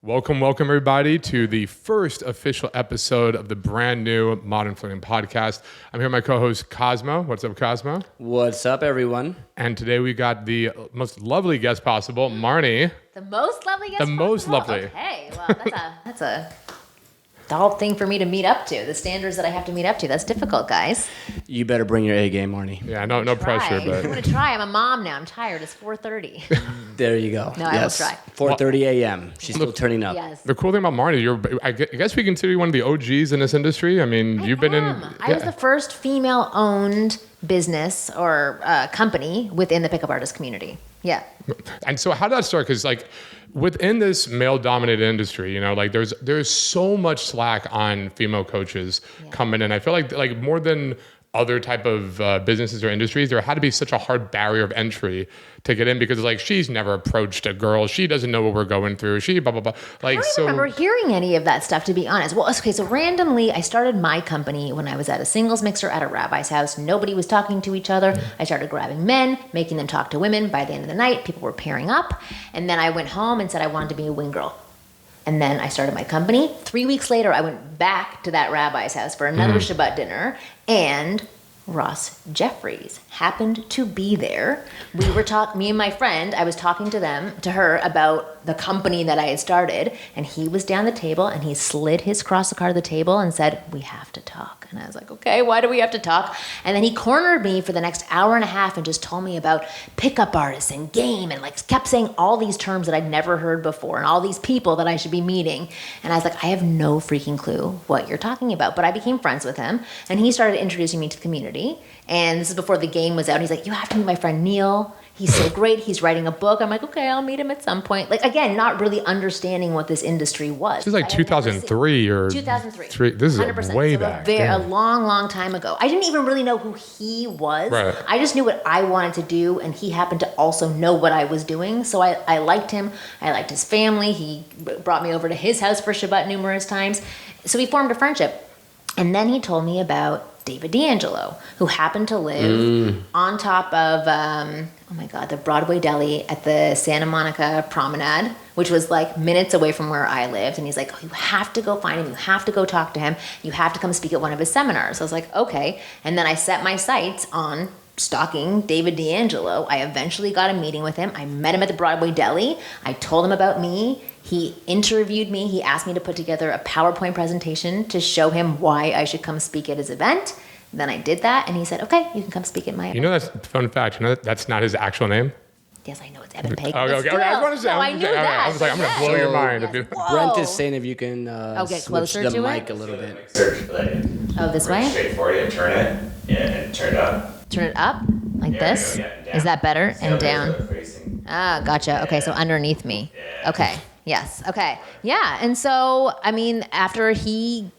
Welcome, everybody, to the first official episode of the brand new Modern Flirting podcast. I'm here with my co-host, Kosmo. What's up, Kosmo? What's up, everyone? And today we got the most lovely guest possible, Marni. The most lovely guest The most possible? lovely. Okay, well, that's a tall thing for me to meet up to. The standards that I have to meet up to. That's difficult, guys. You better bring your A game, Marni. Yeah, no pressure, but I'm going to try. I'm a mom now. I'm tired. It's 4:30. There you go. No, I will try. 4:30 a.m. She's still turning up. Yes. the cool thing about Marni, I guess we consider you one of the OGs in this industry. I mean, you've been in... I was the first female-owned business or company within the pickup artist community. Yeah. And so how did that start? Because within this male-dominated industry, there's so much slack on female coaches coming in. I feel like more than other type of businesses or industries, there had to be such a hard barrier of entry to get in because she's never approached a girl. She doesn't know what we're going through. She blah, blah, blah. I don't even remember hearing any of that stuff, to be honest. Well, okay, so randomly, I started my company when I was at a singles mixer at a rabbi's house. Nobody was talking to each other. I started grabbing men, making them talk to women. By the end of the night, people were pairing up. And then I went home and said I wanted to be a wing girl. And then I started my company. 3 weeks later, I went back to that rabbi's house for another Shabbat dinner, and Ross Jeffries happened to be there. We were me and my friend, I was talking to her about the company that I had started, and he was down the table and he slid his cross card of the table and said, "We have to talk." And I was like, "Okay, why do we have to talk?" And then he cornered me for the next hour and a half and just told me about pickup artists and game and kept saying all these terms that I'd never heard before and all these people that I should be meeting. And I was like, I have no freaking clue what you're talking about. But I became friends with him and he started introducing me to the community. And this is before the game was out. He's like, "You have to meet my friend Neil. He's so great. He's writing a book." I'm like, "Okay, I'll meet him at some point." Again, not really understanding what this industry was. This is 2003 or 2003. This is 100%. way So back. A long time ago. I didn't even really know who he was. Right. I just knew what I wanted to do, and he happened to also know what I was doing. So I liked him. I liked his family. He brought me over to his house for Shabbat numerous times. So we formed a friendship. And then he told me about David D'Angelo, who happened to live on top of, the Broadway Deli at the Santa Monica Promenade, which was minutes away from where I lived. And he's like, "Oh, you have to go find him. You have to go talk to him. You have to come speak at one of his seminars." So I was like, okay. And then I set my sights on stalking David D'Angelo. I eventually got a meeting with him. I met him at the Broadway Deli. I told him about me. He interviewed me. He asked me to put together a PowerPoint presentation to show him why I should come speak at his event. Then I did that, and he said, "Okay, you can come speak at my event." That's fun fact. That's not his actual name? Yes, I know it's Evan Page. Okay. I was going to say. I knew that. I was like, I'm going to blow your mind. Yes. Whoa. Brent is saying if you can get switch closer the to mic it. a little bit. Search This way? Straight forward and turn it. And turn it up. Turn it up like this. Yeah, down. Is that better? See And how down. those are facing? Ah, gotcha. Okay, so underneath me. Yeah. Okay. Yes. Okay. Yeah. And so, after he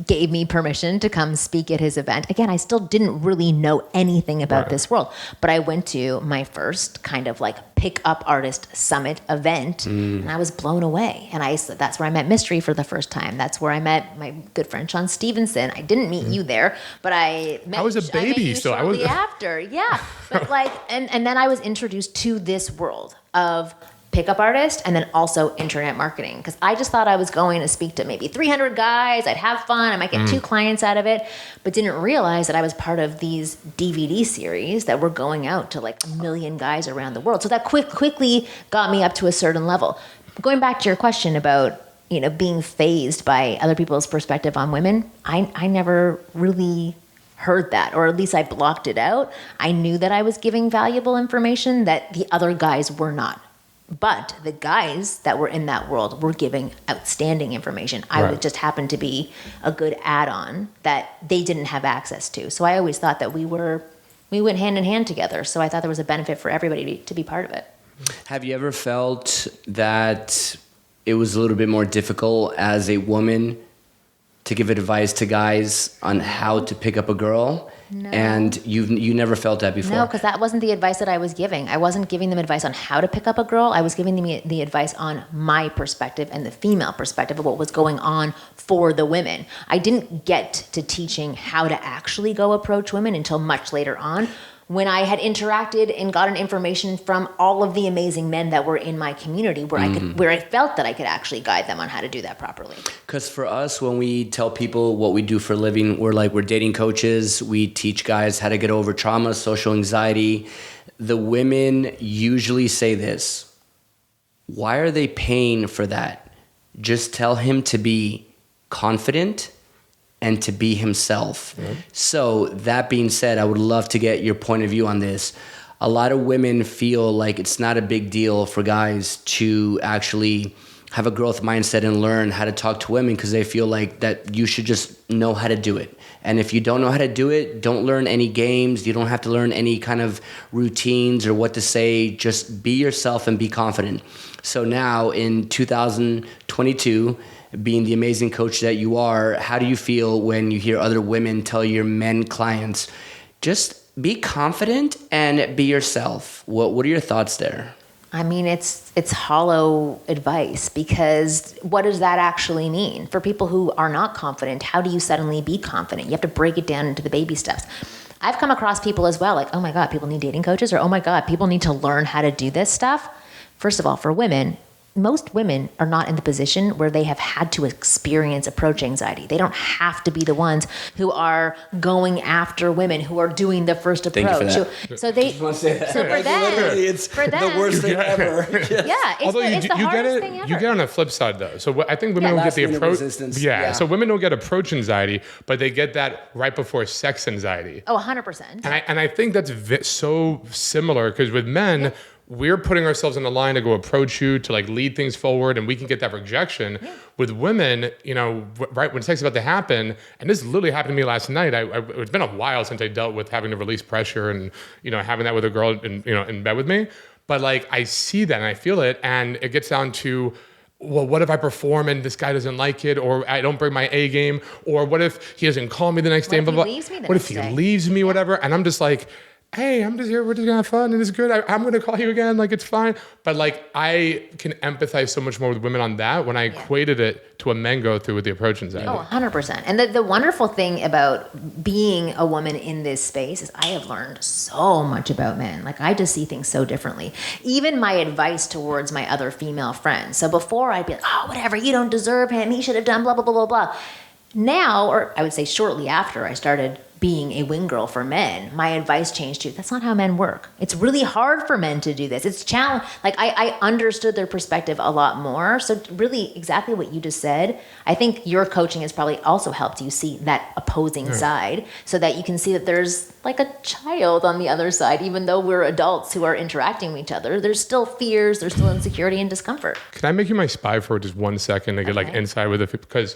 gave me permission to come speak at his event, again, I still didn't really know anything about this world, but I went to my first kind of pick-up artist summit event, and I was blown away. And that's where I met Mystery for the first time. That's where I met my good friend Sean Stevenson. I didn't meet you there, but I met. I was a baby, I met you so I shortly was after. Yeah, but and then I was introduced to this world of pickup artist and then also internet marketing, because I just thought I was going to speak to maybe 300 guys. I'd have fun. I might get 2 clients out of it, but didn't realize that I was part of these DVD series that were going out to 1 million guys around the world. So that quickly got me up to a certain level. Going back to your question about being fazed by other people's perspective on women, I never really heard that, or at least I blocked it out. I knew that I was giving valuable information that the other guys were not. But the guys that were in that world were giving outstanding information. I would just happen to be a good add-on that they didn't have access to. So I always thought that we went hand in hand together. So I thought there was a benefit for everybody to be part of it. Have you ever felt that it was a little bit more difficult as a woman to give advice to guys on how to pick up a girl? No. And you never felt that before? No, because that wasn't the advice that I was giving. I wasn't giving them advice on how to pick up a girl. I was giving them the advice on my perspective and the female perspective of what was going on for the women. I didn't get to teaching how to actually go approach women until much later on. when I had interacted and gotten information from all of the amazing men that were in my community where I felt that I could actually guide them on how to do that properly. Because for us, when we tell people what we do for a living, we're dating coaches. We teach guys how to get over trauma, social anxiety. The women usually say this: why are they paying for that? Just tell him to be confident and to be himself. So that being said, I would love to get your point of view on this. A lot of women feel like it's not a big deal for guys to actually have a growth mindset and learn how to talk to women because they feel like that you should just know how to do it. And if you don't know how to do it, don't learn any games. You don't have to learn any kind of routines or what to say. Just be yourself and be confident. So now in 2022, being the amazing coach that you are, how do you feel when you hear other women tell your men clients, just be confident and be yourself? What are your thoughts there? I mean, it's hollow advice, because what does that actually mean? For people who are not confident, how do you suddenly be confident? You have to break it down into the baby steps. I've come across people as well, like, oh my God, people need dating coaches, or oh my God, people need to learn how to do this stuff. First of all, for women, most women are not in the position where they have had to experience approach anxiety. They don't have to be the ones who are going after women, who are doing the first approach. Thank you for that. So they, I want to say that. so for them, It's for them, the worst thing ever. yeah, it's Although the you get hardest it, thing ever. you get on the flip side though. So I think women Yeah, don't get the last-minute approach. resistance. Yeah, Yeah. so women don't get approach anxiety, but they get that right before sex anxiety. Oh, 100%. And I think that's so similar, because with men, we're putting ourselves in the line to go approach you, to like lead things forward, and we can get that rejection. Yeah. With women, you know, right when sex is about to happen, and this literally happened to me last night. It's been a while since I dealt with having to release pressure and, you know, having that with a girl in bed with me. But like, I see that and I feel it, and it gets down to, well, what if I perform and this guy doesn't like it, or I don't bring my A game, or what if he doesn't call me the next day? What if he leaves me, whatever? And I'm just like, hey, I'm just here. We're just gonna have fun, and it's good. I'm gonna call you again. Like, it's fine. But like, I can empathize so much more with women on that when I equated it to what men go through with the approach anxiety. Oh, 100%. And the wonderful thing about being a woman in this space is I have learned so much about men. Like, I just see things so differently. Even my advice towards my other female friends. So before I'd be like, oh, whatever, you don't deserve him. He should have done blah, blah, blah, blah, blah. Now, or I would say shortly after I started being a wing girl for men, my advice changed to, that's not how men work. It's really hard for men to do this. It's challenge. Like, I understood their perspective a lot more. So really exactly what you just said, I think your coaching has probably also helped you see that opposing side, so that you can see that there's like a child on the other side. Even though we're adults who are interacting with each other, there's still fears, there's still insecurity and discomfort. Can I make you my spy for just 1 second to get like inside with it? Because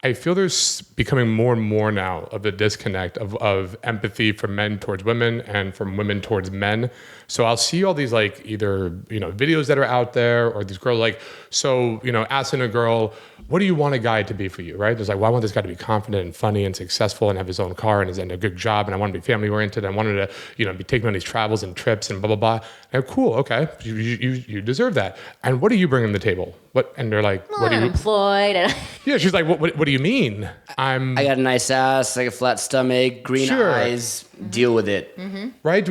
I feel there's becoming more and more now of the disconnect of empathy from men towards women and from women towards men. So I'll see all these like either, you know, videos that are out there, or these girls like, so, you know, asking a girl, what do you want a guy to be for you, right? There's like, well, I want this guy to be confident and funny and successful and have his own car and a good job, and I want to be family oriented. I wanted to, you know, be taking on these travels and trips and blah, blah, blah. And cool, okay, you deserve that. And what do you bring to the table? What? And they're like, well, what do you? I'm employed. Yeah, she's like, what do you mean? I got a nice ass, like a flat stomach, green eyes. Deal with it. Mm-hmm. Right?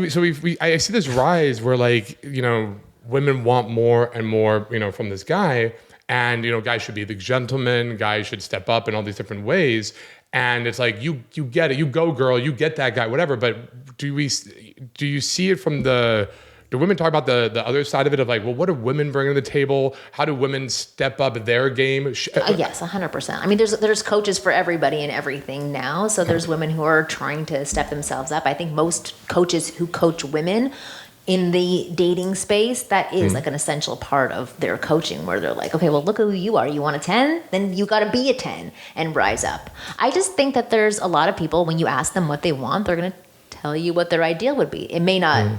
I see this rise where, like, you know, women want more and more, you know, from this guy. And, you know, guys should be the gentleman. Guys should step up in all these different ways. And it's like, you get it. You go, girl. You get that guy, whatever. But do you see it from do women talk about the other side of it, of like, well, what do women bring to the table? How do women step up their game? Yes, 100%. I mean, there's coaches for everybody and everything now. So there's women who are trying to step themselves up. I think most coaches who coach women in the dating space, that is like an essential part of their coaching, where they're like, okay, well, look who you are. You want a 10? Then you got to be a 10 and rise up. I just think that there's a lot of people, when you ask them what they want, they're going to tell you what their ideal would be. It may not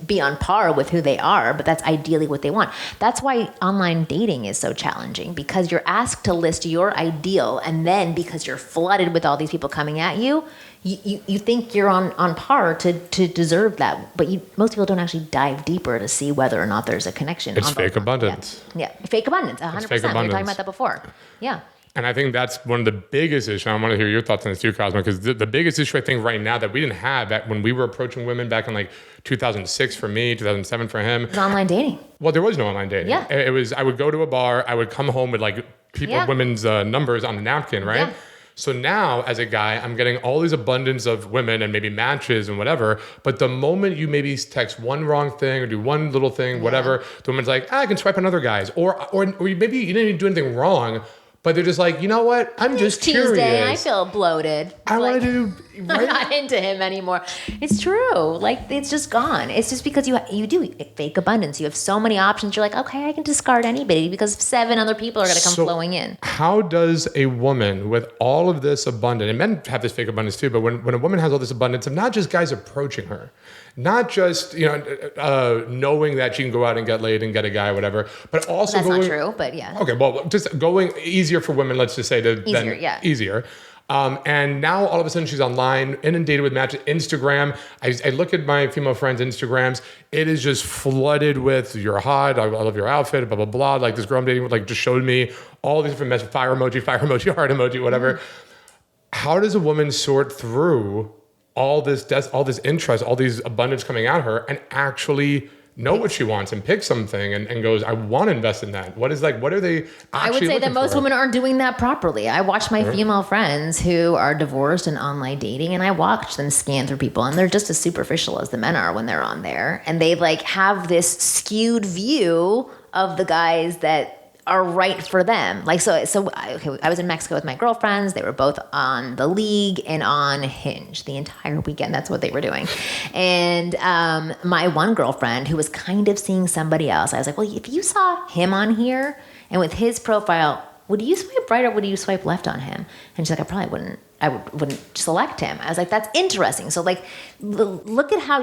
be on par with who they are, but that's ideally what they want. That's why online dating is so challenging, because you're asked to list your ideal, and then because you're flooded with all these people coming at you, you think you're on par to deserve that, but most people don't actually dive deeper to see whether or not there's a connection. It's fake abundance. Yeah, fake abundance, 100%. We were talking about that before. Yeah. And I think that's one of the biggest issues. I want to hear your thoughts on this too, Cosmo, because the biggest issue I think right now that we didn't have back when we were approaching women back in like 2006 for me, 2007 for him. It's online dating. Well, there was no online dating. Yeah. It was, I would go to a bar, I would come home with like women's numbers on the napkin, right? Yeah. So now as a guy, I'm getting all these abundance of women and maybe matches and whatever. But the moment you maybe text one wrong thing or do one little thing, whatever, the woman's like, I can swipe on other guys. Or maybe you didn't even do anything wrong, but they're just like, you know what? I'm just Tuesday, curious. I feel bloated. I want to do. I'm not into him anymore. It's true. Like, it's just gone. It's just because you do fake abundance. You have so many options. You're like, okay, I can discard anybody because 7 other people are going to come flowing in. How does a woman with all of this abundance, and men have this fake abundance too, but when a woman has all this abundance of not just guys approaching her, not just knowing that she can go out and get laid and get a guy, whatever, but also That's not true, but yeah. Okay, well, just going easier for women, let's just say, easier. And now all of a sudden she's online, inundated with matches. Instagram. I look at my female friends' Instagrams. It is just flooded with "you're hot," "I love your outfit," blah blah blah. Like this girl I'm dating just showed me all these different messages: fire emoji, heart emoji, whatever. How does a woman sort through all this interest, all these abundance coming at her, and actually know what she wants and pick something and goes, I want to invest in that? What are they actually I would say that most women aren't doing that properly. I watch my female friends who are divorced and online dating, and I watch them scan through people, and they're just as superficial as the men are when they're on there. And they have this skewed view of the guys that are right for them. I was in Mexico with my girlfriends. They were both on The League and on Hinge the entire weekend. That's what they were doing. And my one girlfriend who was kind of seeing somebody else, I was like, well, if you saw him on here and with his profile, would you swipe right or would you swipe left on him? And she's like, I probably wouldn't. I wouldn't select him. I was like, that's interesting. So look at how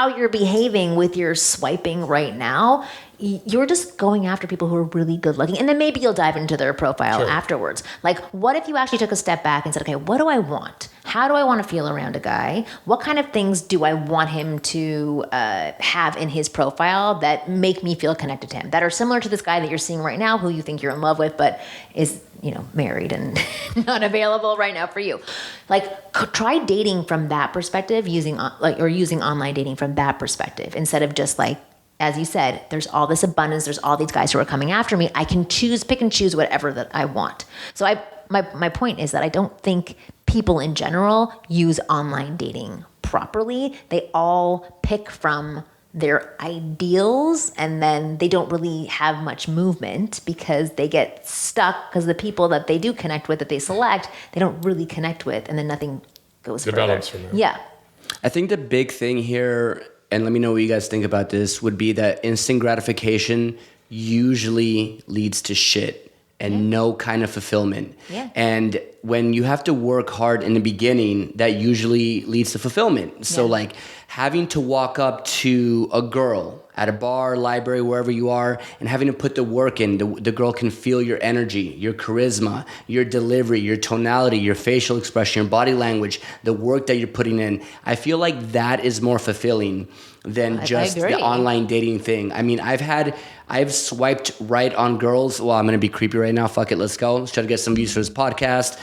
you're behaving with your swiping right now. You're just going after people who are really good looking, and then maybe you'll dive into their profile afterwards. What if you actually took a step back and said, okay, what do I want? How do I want to feel around a guy? What kind of things do I want him to have in his profile that make me feel connected to him, that are similar to this guy that you're seeing right now, who you think you're in love with, but is married and not available right now for you. Try dating from that perspective, using online dating from that perspective, instead of just as you said, there's all this abundance, there's all these guys who are coming after me. I can pick and choose whatever that I want. So my point is that I don't think people in general use online dating properly. They all pick from their ideals, and then they don't really have much movement because they get stuck because the people that they do connect with, that they select, they don't really connect with, and then nothing goes develops further. From there. Yeah. I think the big thing here, and let me know what you guys think about this, would be that instant gratification usually leads to shit and no kind of fulfillment. Yeah. And when you have to work hard in the beginning, that usually leads to fulfillment. So having to walk up to a girl at a bar, library, wherever you are, and having to put the work in, the girl can feel your energy, your charisma, your delivery, your tonality, your facial expression, your body language, the work that you're putting in. I feel like that is more fulfilling than just the online dating thing. I mean, I've swiped right on girls. Well, I'm going to be creepy right now. Fuck it. Let's go. Let's try to get some views for this podcast.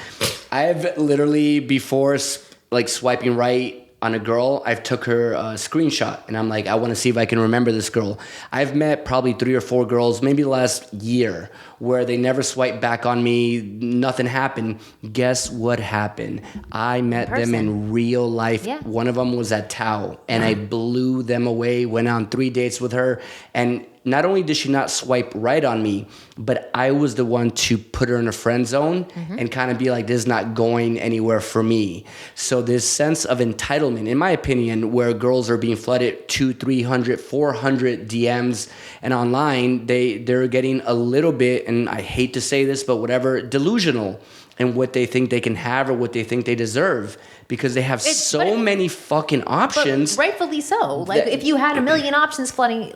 I've literally, before swiping right on a girl, I've took her screenshot, and I'm like, I want to see if I can remember this girl. I've met probably 3 or 4 girls, maybe the last year, where they never swiped back on me. Nothing happened. Guess what happened? I met them in real life. Yeah. One of them was at Tao, and I blew them away, went on 3 dates with her, and not only did she not swipe right on me, but I was the one to put her in a friend zone and kind of be like, this is not going anywhere for me. So this sense of entitlement, in my opinion, where girls are being flooded 200, 300, 400 DMs, and online, they're getting a little bit, and I hate to say this, but whatever, delusional in what they think they can have or what they think they deserve, because they have so many fucking options. But rightfully so. If you had a million options flooding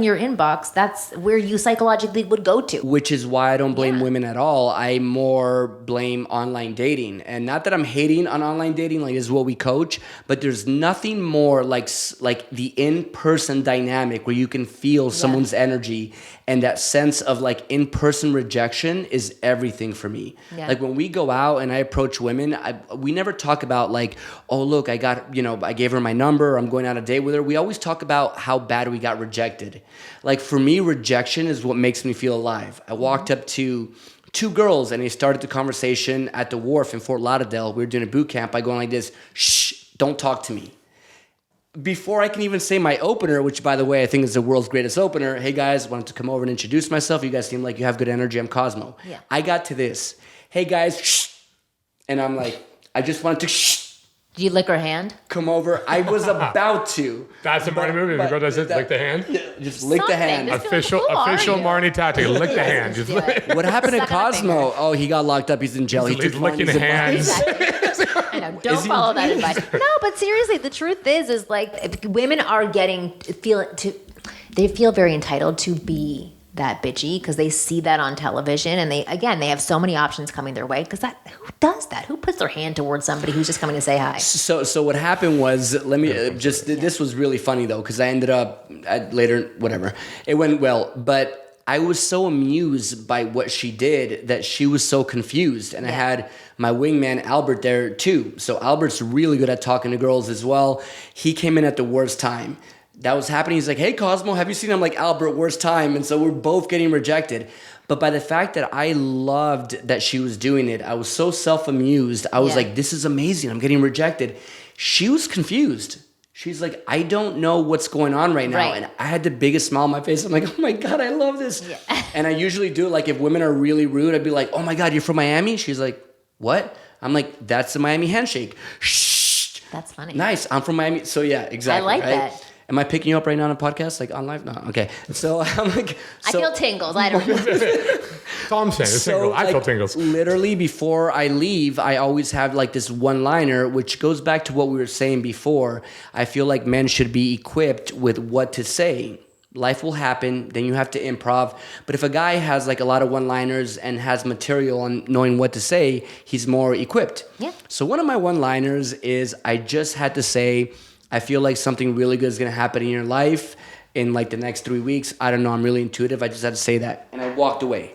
your inbox, that's where you psychologically would go to. Which is why I don't blame women at all. I more blame online dating. And not that I'm hating on online dating, this is what we coach, but there's nothing more like the in-person dynamic where you can feel someone's energy And that sense of like in-person rejection is everything for me. Yeah. Like when we go out and I approach women, we never talk about like, oh, look, I gave her my number, or I'm going on a date with her. We always talk about how bad we got rejected. Like for me, rejection is what makes me feel alive. I walked up to 2 girls and they started the conversation at the wharf in Fort Lauderdale. We were doing a boot camp by going like this, shh, don't talk to me. Before I can even say my opener, which by the way, I think is the world's greatest opener. Hey guys, wanted to come over and introduce myself. You guys seem like you have good energy. I'm Cosmo. Yeah. I got to this. Hey guys, shh. And I'm like, I just wanted to shh. Do you lick her hand? Come over. I was about to. That's a Marni movie. The girl does it, lick the hand. Yeah, just lick the hand. Just Official Marni tactic. Lick the hand. Just lick. What happened to Suck on a Cosmo? Oh, he got locked up. He's in jail. He's took licking Marni's advice. hands. I know. Don't follow that advice. No, but seriously, the truth is like women are they feel very entitled to be that bitchy because they see that on television, and they have so many options coming their way. Because who does that? Who puts their hand towards somebody who's just coming to say hi? So what happened was, this was really funny though, because I ended up later, whatever, it went well, but I was so amused by what she did that she was so confused. And I had my wingman, Albert, there too. So Albert's really good at talking to girls as well. He came in at the worst time. That was happening. He's like, hey, Cosmo, have you seen? I'm like, Albert, worst time. And so we're both getting rejected. But by the fact that I loved that she was doing it, I was so self-amused. I was like, this is amazing. I'm getting rejected. She was confused. She's like, I don't know what's going on right now. Right. And I had the biggest smile on my face. I'm like, oh my God, I love this. Yeah. And I usually do it. Like if women are really rude, I'd be like, oh my God, you're from Miami? She's like, what? I'm like, that's the Miami handshake. Shh. That's funny. Nice. I'm from Miami. So yeah, exactly. I like right? that. Am I picking you up right now on a podcast, like on live? No, okay. So I'm like, I feel tingles. I don't know. That's all I'm saying. It's tingle. I feel tingles. Literally before I leave, I always have like this one-liner, which goes back to what we were saying before. I feel like men should be equipped with what to say. Life will happen, then you have to improv. But if a guy has like a lot of one-liners and has material on knowing what to say, he's more equipped. Yeah. So one of my one-liners is, I just had to say, I feel like something really good is going to happen in your life in like the next 3 weeks. I don't know. I'm really intuitive. I just had to say that. And I walked away.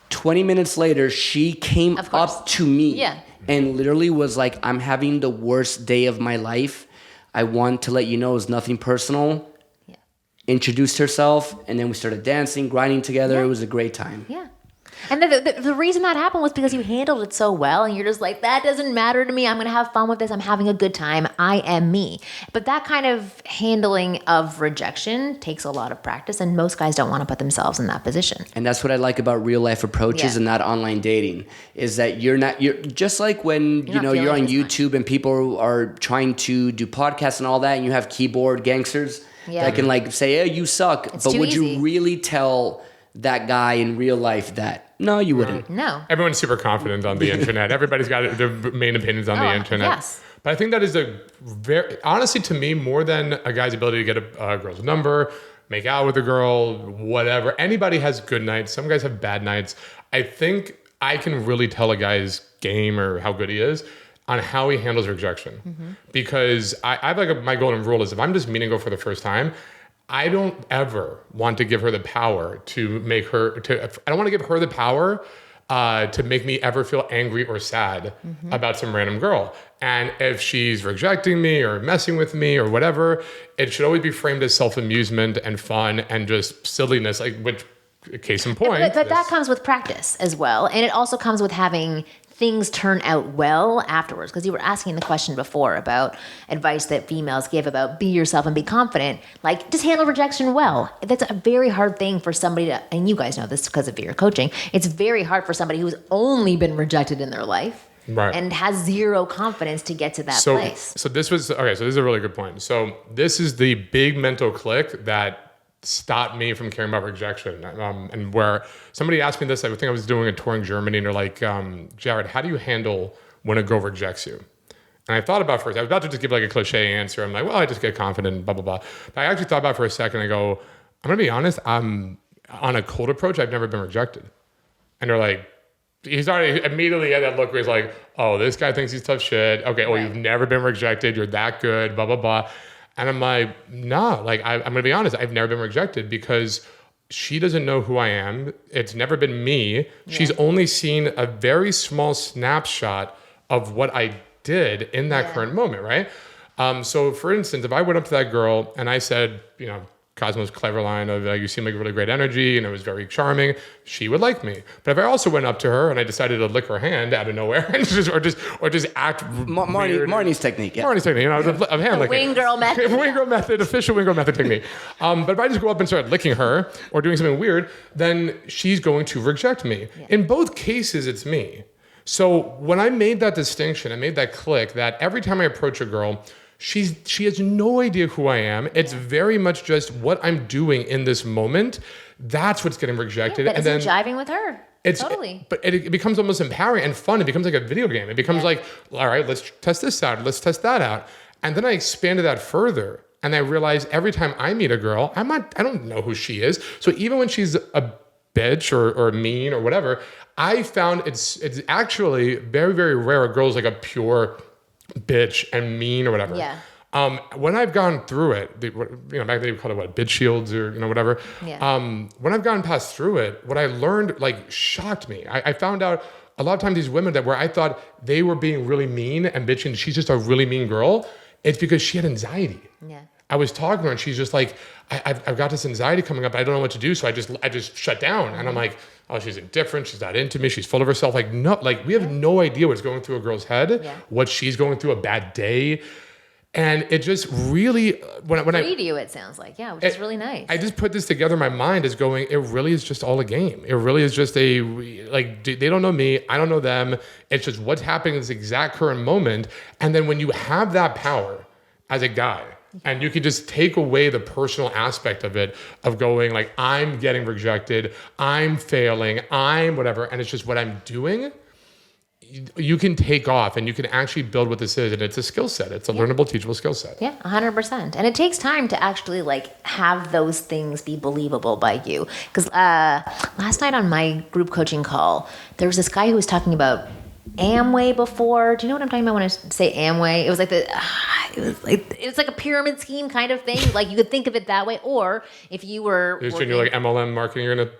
20 minutes later, she came up to me and literally was like, I'm having the worst day of my life. I want to let you know it's nothing personal. Yeah. Introduced herself, and then we started dancing, grinding together. It was a great time. Yeah. And the reason that happened was because you handled it so well, and you're just like, that doesn't matter to me. I'm going to have fun with this. I'm having a good time. I am me. But that kind of handling of rejection takes a lot of practice, and most guys don't want to put themselves in that position. And that's what I like about real life approaches and not online dating, is that you're just like when you're on YouTube and people are trying to do podcasts and all that, and you have keyboard gangsters that can like say, hey, you suck. It's but too would easy. You really tell that guy in real life that? No, you wouldn't. No. Everyone's super confident on the internet. Everybody's got their main opinions on the internet. Yes. But I think that is honestly, to me, more than a guy's ability to get a girl's number, make out with a girl, whatever. Anybody has good nights. Some guys have bad nights. I think I can really tell a guy's game or how good he is on how he handles rejection. Mm-hmm. Because I have like my golden rule is, if I'm just meeting a girl for the first time, I don't ever want to give her the power to make her, I don't want to give her the power to make me ever feel angry or sad about some random girl. And if she's rejecting me or messing with me or whatever, it should always be framed as self-amusement and fun and just silliness, like, which, case in point. But that comes with practice as well. And it also comes with having things turn out well afterwards. Because you were asking the question before about advice that females give about be yourself and be confident. Like, just handle rejection well. That's a very hard thing for somebody to, and you guys know this because of your coaching, it's very hard for somebody who's only been rejected in their life. Right. And has zero confidence to get to that place. So this is a really good point. So this is the big mental click that stopped me from caring about rejection. And where somebody asked me this, I think I was doing a tour in Germany, and they're like, Jared, how do you handle when a girl rejects you? And I thought about it first. I was about to just give like a cliche answer. I'm like, well, I just get confident, blah, blah, blah. But I actually thought about it for a second. I go, I'm going to be honest. On a cold approach, I've never been rejected. And they're like, he's already immediately had that look where he's like, oh, this guy thinks he's tough shit. Okay, oh, you've never been rejected. You're that good, blah, blah, blah. And I'm like, nah, like, I'm going to be honest. I've never been rejected because she doesn't know who I am. It's never been me. She's only seen a very small snapshot of what I did in that current moment, right? So for instance, if I went up to that girl and I said, Kosmo's clever line of you seem like really great energy and it was very charming, she would like me. But if I also went up to her and I decided to lick her hand out of nowhere and just act weird, Marni's technique, Marni's technique, of hand licking. Wing girl method. Wing girl method, official wing girl method technique. But if I just go up and start licking her or doing something weird, then she's going to reject me. Yeah. In both cases, it's me. So when I made that distinction, I made that click that every time I approach a girl, she has no idea who I am. It's very much just what I'm doing in this moment. That's what's getting rejected. And then jiving with her. Totally. But it becomes almost empowering and fun. It becomes like a video game. It becomes like, all right, let's test this out. Let's test that out. And then I expanded that further. And I realized every time I meet a girl, I don't know who she is. So even when she's a bitch or mean or whatever, I found it's actually very, very rare a girl's like a pure bitch and mean or whatever. Yeah. When I've gone through it, back then they called it bitch shields or whatever. Yeah. When I've gone past through it, what I learned shocked me. I found out a lot of times these women where I thought they were being really mean and bitchy and she's just a really mean girl, it's because she had anxiety. Yeah. I was talking to her and she's just like, I've got this anxiety coming up. I don't know what to do. So I just shut down. And I'm like, oh, she's indifferent. She's not into me. She's full of herself. No, we have no idea what's going through a girl's head, what she's going through, a bad day. And it just really, when Free to you, it sounds like, which is really nice. I just put this together in my mind as going, it really is just all a game. It really is just they don't know me. I don't know them. It's just what's happening in this exact current moment. And then when you have that power as a guy, and you can just take away the personal aspect of it, of going I'm getting rejected, I'm failing, I'm whatever, and it's just what I'm doing, you can take off and you can actually build what this is. And it's a skill set. It's a learnable, teachable skill set. Yeah, 100%. And it takes time to actually have those things be believable by you. Because last night on my group coaching call, there was this guy who was talking about Amway before. Do you know what I'm talking about when I say Amway? It was it's like a pyramid scheme kind of thing. You could think of it that way. Or if you were you're doing MLM marketing, you're gonna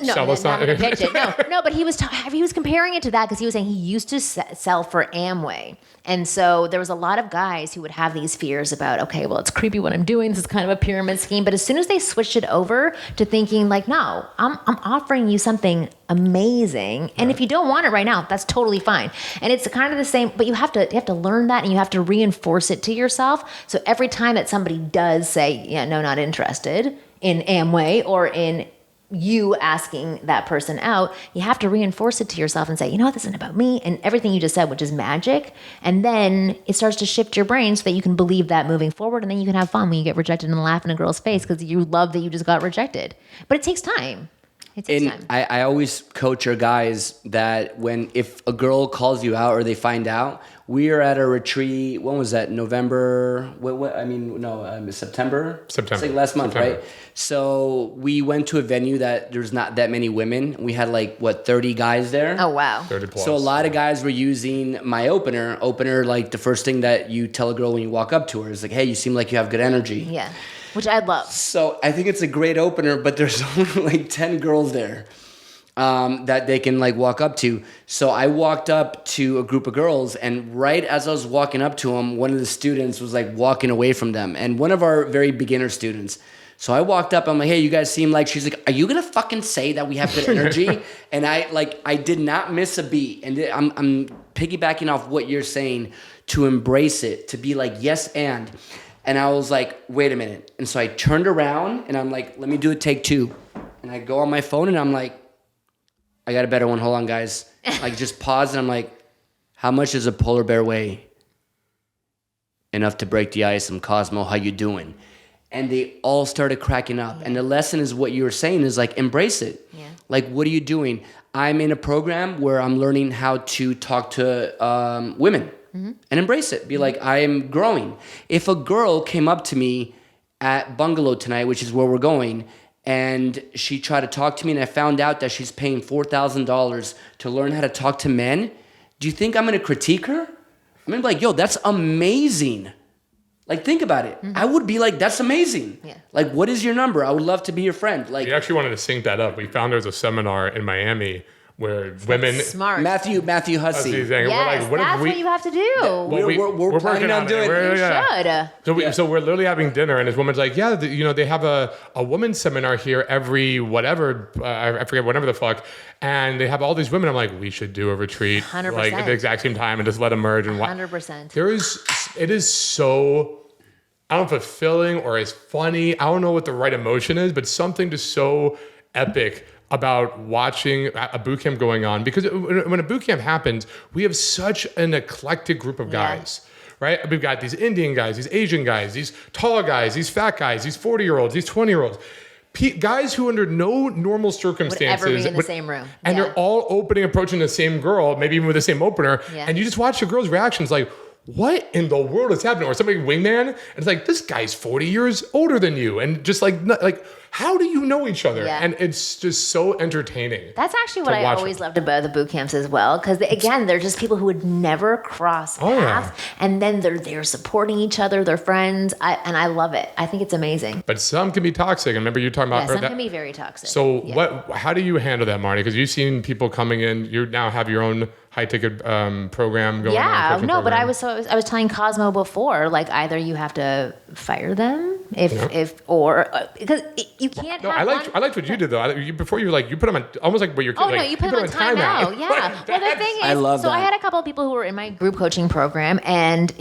sell us not gonna pitch it. No, but he was comparing it to that because he was saying he used to sell for Amway. And so there was a lot of guys who would have these fears about, okay, well, it's creepy what I'm doing. This is kind of a pyramid scheme. But as soon as they switched it over to thinking no, I'm offering you something amazing. And if you don't want it right now, that's totally fine. And it's kind of the same, but you have to learn that and you have to reinforce it to yourself. So every time that somebody does say, no, not interested in Amway or in you asking that person out, you have to reinforce it to yourself and say, this isn't about me, and everything you just said, which is magic. And then it starts to shift your brain so that you can believe that moving forward, and then you can have fun when you get rejected and laugh in a girl's face because you love that you just got rejected. But it takes time. I always coach our guys that if a girl calls you out or they find out, we are at a retreat. When was that? November? September. September. It's last month, right? So we went to a venue that there's not that many women. We had 30 guys there. Oh wow. 30 plus. So a lot of guys were using my opener. The first thing that you tell a girl when you walk up to her is hey, you seem like you have good energy. Yeah. Which I love. So I think it's a great opener, but there's only 10 girls there that they can walk up to. So I walked up to a group of girls, and right as I was walking up to them, one of the students was walking away from them, and one of our very beginner students. So I walked up, I'm like, hey, you guys seem she's like, are you gonna fucking say that we have good energy? And I did not miss a beat. And I'm piggybacking off what you're saying, to embrace it, to be yes and. And I was like, wait a minute. And so I turned around and I'm like, let me do a take 2. And I go on my phone and I'm like, I got a better one. Hold on, guys. Just pause and I'm like, how much does a polar bear weigh? Enough to break the ice. I'm Kosmo. How you doing? And they all started cracking up. Yeah. And the lesson is what you were saying is embrace it. Yeah. What are you doing? I'm in a program where I'm learning how to talk to women. Mm-hmm. And embrace it. Be I am growing. If a girl came up to me at Bungalow tonight, which is where we're going, and she tried to talk to me and I found out that she's paying $4,000 to learn how to talk to men, do you think I'm going to critique her? I'm going to be yo, that's amazing. Like, think about it. I would be like, that's amazing. Yeah. Like, what is your number? I would love to be your friend. Like, We actually wanted to sync that up. We found there was a seminar in Miami where women. Smart. Matthew Hussey. Yes, What that's if we? what you have to do. Well, We're planning working on doing it. You should. So we're literally having dinner, and this woman's like, "Yeah, they have a women's seminar here every whatever I forget whatever the fuck, and they have all these women." I'm like, "We should do a retreat 100%. like at the exact same time and just let them merge and 100%. It is so." I don't know, fulfilling or as funny. I don't know what the right emotion is, but something just so epic about watching a boot camp going on. Because when a boot camp happens, we have such an eclectic group of guys, right? We've got these Indian guys, these Asian guys, these tall guys, these fat guys, these 40-year-olds, these 20-year-olds. Guys who under no normal circumstances would ever be in the same room. And they're all approaching the same girl, maybe even with the same opener. Yeah. And you just watch the girl's reactions like, what in the world is happening? Or somebody wingman, and it's like, this guy's 40 years older than you. And just like how do you know each other? Yeah. And it's just so entertaining. That's actually what I watch always it. loved about the boot camps as well. Because again, they're just people who would never cross paths. And then they're supporting each other, they're friends. And I love it. I think it's amazing. But some can be toxic. And remember you talking about Some can be very toxic. So Yeah. how do you handle that, Marni? Because you've seen people coming in, you now have your own high ticket program going on. Yeah, coaching no, but program. I was telling Kosmo before, like either you have to fire them or because you can't. No, have I liked what you did though. Before you put them on almost like where you're. Oh no, you put them on timeout. Yeah. Well, the thing is, I love so I that. had a couple of people who were in my group coaching program, and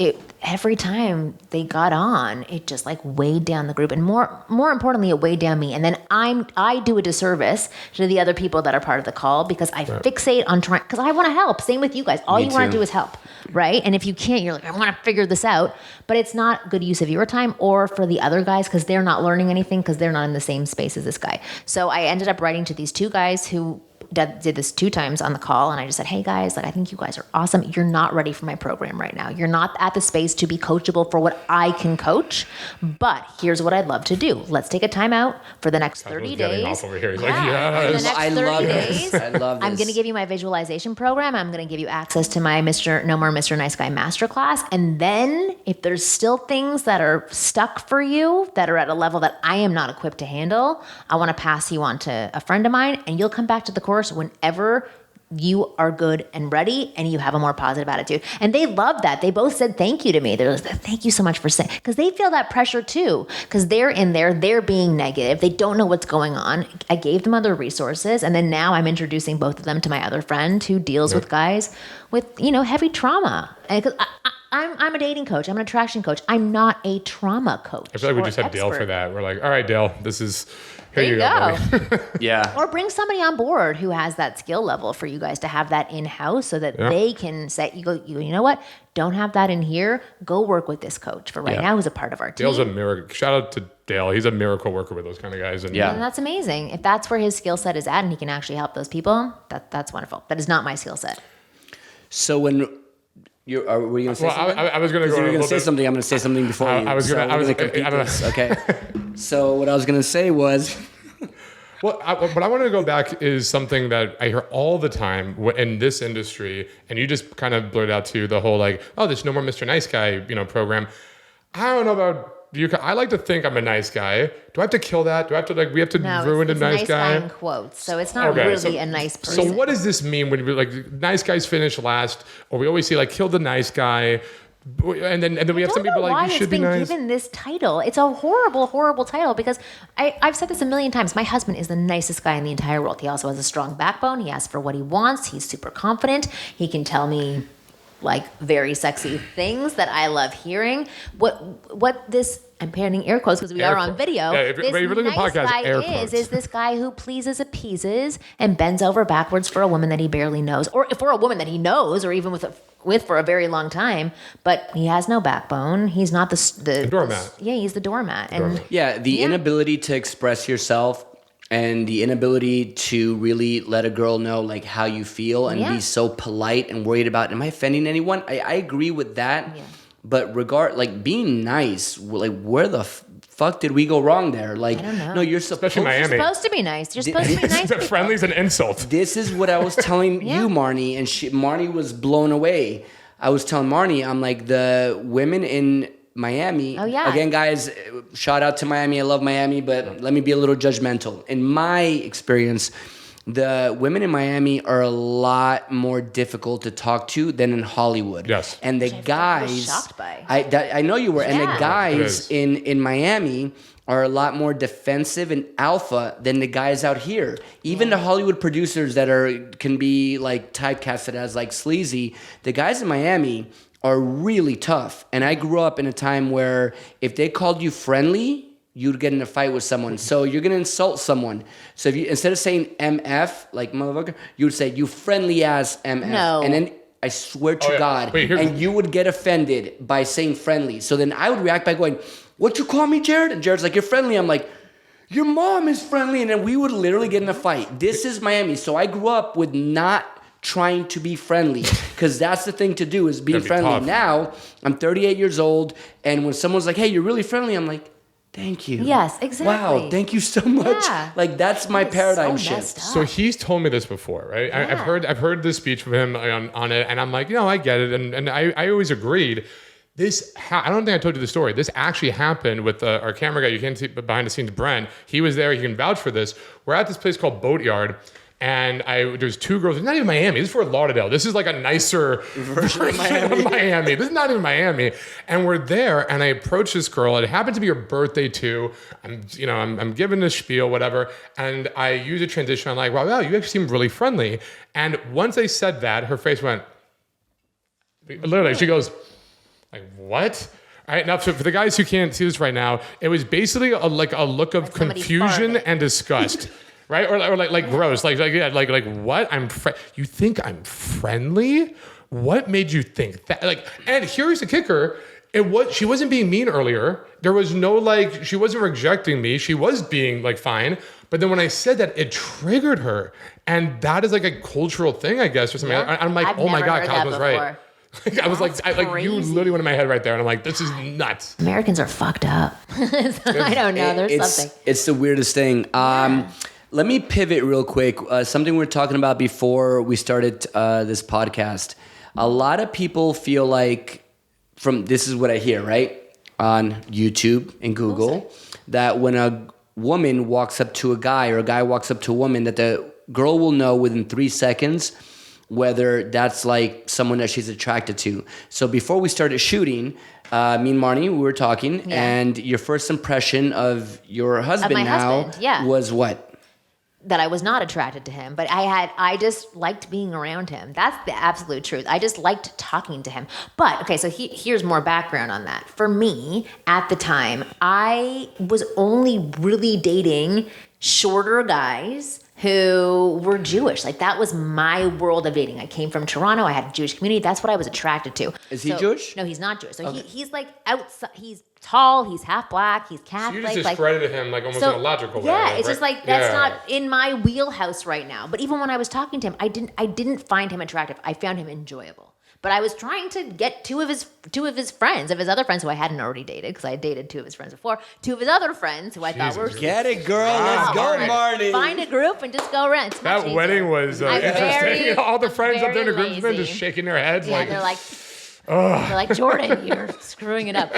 every time they got on, it just like weighed down the group, and more importantly, it weighed down me. And then I do a disservice to the other people that are part of the call because I fixate on trying because I want to help. Same with you guys. All Me you want too. to do is help, right? And if you can't, you're like, I want to figure this out, but it's not good use of your time or for the other guys because they're not learning anything because they're not in the same space as this guy. So I ended up writing to these two guys who did this 2 times on the call, and I just said, hey guys, like I think you guys are awesome. You're not ready for my program right now. You're not at the space to be coachable for what I can coach, but here's what I'd love to do. Let's take a time out for the next 30 getting days. off over here. He's like, For the yes. next I 30 love days, this. I love this. I'm going to give you my visualization program. I'm going to give you access to my No More Mr. Nice Guy masterclass. And then if there's still things that are stuck for you that are at a level that I am not equipped to handle, I want to pass you on to a friend of mine, and you'll come back to the course whenever you are good and ready and you have a more positive attitude. And they love that. They both said thank you to me. They're like, thank you so much for saying, because they feel that pressure too, because they're in there, they're being negative. They don't know what's going on. I gave them other resources. And then now I'm introducing both of them to my other friend who deals with guys with, heavy trauma. And I'm a dating coach. I'm an attraction coach. I'm not a trauma coach. I feel like we or just had Dale expert. for that. We're like, all right, Dale, this is here There you go. buddy. Yeah. Or bring somebody on board who has that skill level for you guys to have that in-house so that they can say, you know what? Don't have that in here. Go work with this coach for right now who's a part of our team. Dale's a miracle. Shout out to Dale. He's a miracle worker with those kind of guys. And And that's amazing. If that's where his skill set is at and he can actually help those people, that's wonderful. That is not my skill set. So when were you going to say something? I was going to go. You were a going to little say bit- something. I'm going to say something before you. I was gonna- I was- compete I don't know. this. Okay. So what I was going to say was. Well, what I wanted to go back is something that I hear all the time in this industry, and you just kind of blurted out to the whole like, oh, there's no more Mr. Nice Guy, program. I don't know about you. I like to think I'm a nice guy. Do I have to kill that? Do I have to we have to No, ruin it's the nice guy? in quotes. So it's not really a nice person. So what does this mean when we nice guys finish last, or we always see kill the nice guy? And then we have some people why you should it's be been nice. given this title. It's a horrible, horrible title because I've said this a million times. My husband is the nicest guy in the entire world. He also has a strong backbone. He asks for what he wants. He's super confident. He can tell me very sexy things that I love hearing. What this, I'm painting air quotes because we are on video. Yeah, if this you're looking at the nice podcast, guy air quotes. is this guy who pleases, appeases, and bends over backwards for a woman that he barely knows, or for a woman that he knows, or even with for a very long time. But he has no backbone. He's not the doormat. He's the doormat. And Yeah, the inability to express yourself and the inability to really let a girl know how you feel and be so polite and worried about, am I offending anyone? I agree with that. Yeah. But being nice, where the fuck did we go wrong there? I don't know. No, you're supposed Especially Miami. You're supposed to be nice. You're supposed to be nice. The friendly's an insult. This is what I was telling you, Marni, and Marni was blown away. I was telling Marni, I'm like, the women in Miami. Oh, yeah. Again, guys, shout out to Miami. I love Miami, but let me be a little judgmental. In my experience, the women in Miami are a lot more difficult to talk to than in Hollywood. Yes. And the I was guys, shocked by. I know you were. And the Yeah. It guys is. in Miami are a lot more defensive and alpha than the guys out here. Even the Hollywood producers that can be like typecasted as like sleazy, the guys in Miami are really tough. And I grew up in a time where if they called you friendly, you'd get in a fight with someone. So you're gonna insult someone. So if you, instead of saying MF, like motherfucker, you would say you friendly ass MF. No. And then I swear to Oh, yeah. God, Wait, and you would get offended by saying friendly. So then I would react by going, "What you call me, Jared?" And Jared's like, "You're friendly." I'm like, "Your mom is friendly." And then we would literally get in a fight. This is Miami. So I grew up with not trying to be friendly because that's the thing to do is being That'd be friendly. tough. Now I'm 38 years old, and when someone's like, "Hey, you're really friendly," I'm like, "Thank you." Yes, exactly. Wow, thank you so much. Yeah. Like that's my That is paradigm so shift. messed up. So he's told me this before, right? I've heard this speech from him on it, and I'm like, I get it, and I always agreed. I don't think I told you the story. This actually happened with our camera guy. You can't see behind the scenes, Brent. He was there. He can vouch for this. We're at this place called Boatyard. And there's two girls. It's not even Miami. This is Fort Lauderdale. This is like a nicer version of Miami. This is not even Miami. And we're there, and I approach this girl. It happened to be her birthday too. I'm giving this spiel, whatever. And I use a transition. I'm like, wow, you actually seem really friendly. And once I said that, her face went. Literally, she goes, like, what? All right, now for the guys who can't see this right now, it was basically a look of somebody confusion farted. and disgust. Right? Or like gross. Like what? You think I'm friendly? What made you think that? Like, and here's the kicker. She wasn't being mean earlier. There was no she wasn't rejecting me. She was being fine. But then when I said that, it triggered her. And that is like a cultural thing, I guess, or something. Yeah. I'm like, I've oh my never God, heard that Cosmo's right. I was That's you crazy. literally went in my head right there. And I'm like, this is nuts. Americans are fucked up. I don't know. There's something. It's the weirdest thing. Let me pivot real quick. Something we were talking about before we started this podcast. A lot of people feel like, this is what I hear, right? On YouTube and Google, that when a woman walks up to a guy or a guy walks up to a woman, that the girl will know within 3 seconds whether that's like someone that she's attracted to. So before we started shooting, me and Marni, we were talking, and your first impression of your husband was what? That I was not attracted to him, but I just liked being around him. That's the absolute truth. I just liked talking to him. But okay, so here's more background on that. For me, at the time, I was only really dating shorter guys who were Jewish. Like that was my world of dating. I came from Toronto. I had a Jewish community. That's what I was attracted to. Is he Jewish? No, he's not Jewish. So Okay. he's like outside. He's tall. He's half black. He's So Catholic. you just discredited him almost in a logical way. Yeah, it's right? just like that's not in my wheelhouse right now. But even when I was talking to him, I didn't find him attractive. I found him enjoyable. But I was trying to get two of his friends, of his other friends who I hadn't already dated, because I had dated two of his friends before. Two of his other friends who I thought were Get it, girl. Let's go, I'd Marni. Find a group and just go around. It's much That easier. wedding was I'm interesting. very- All the I'm friends up there in the very group's been just lazy. shaking their heads Yeah, they're like, Jordan, you're screwing it up.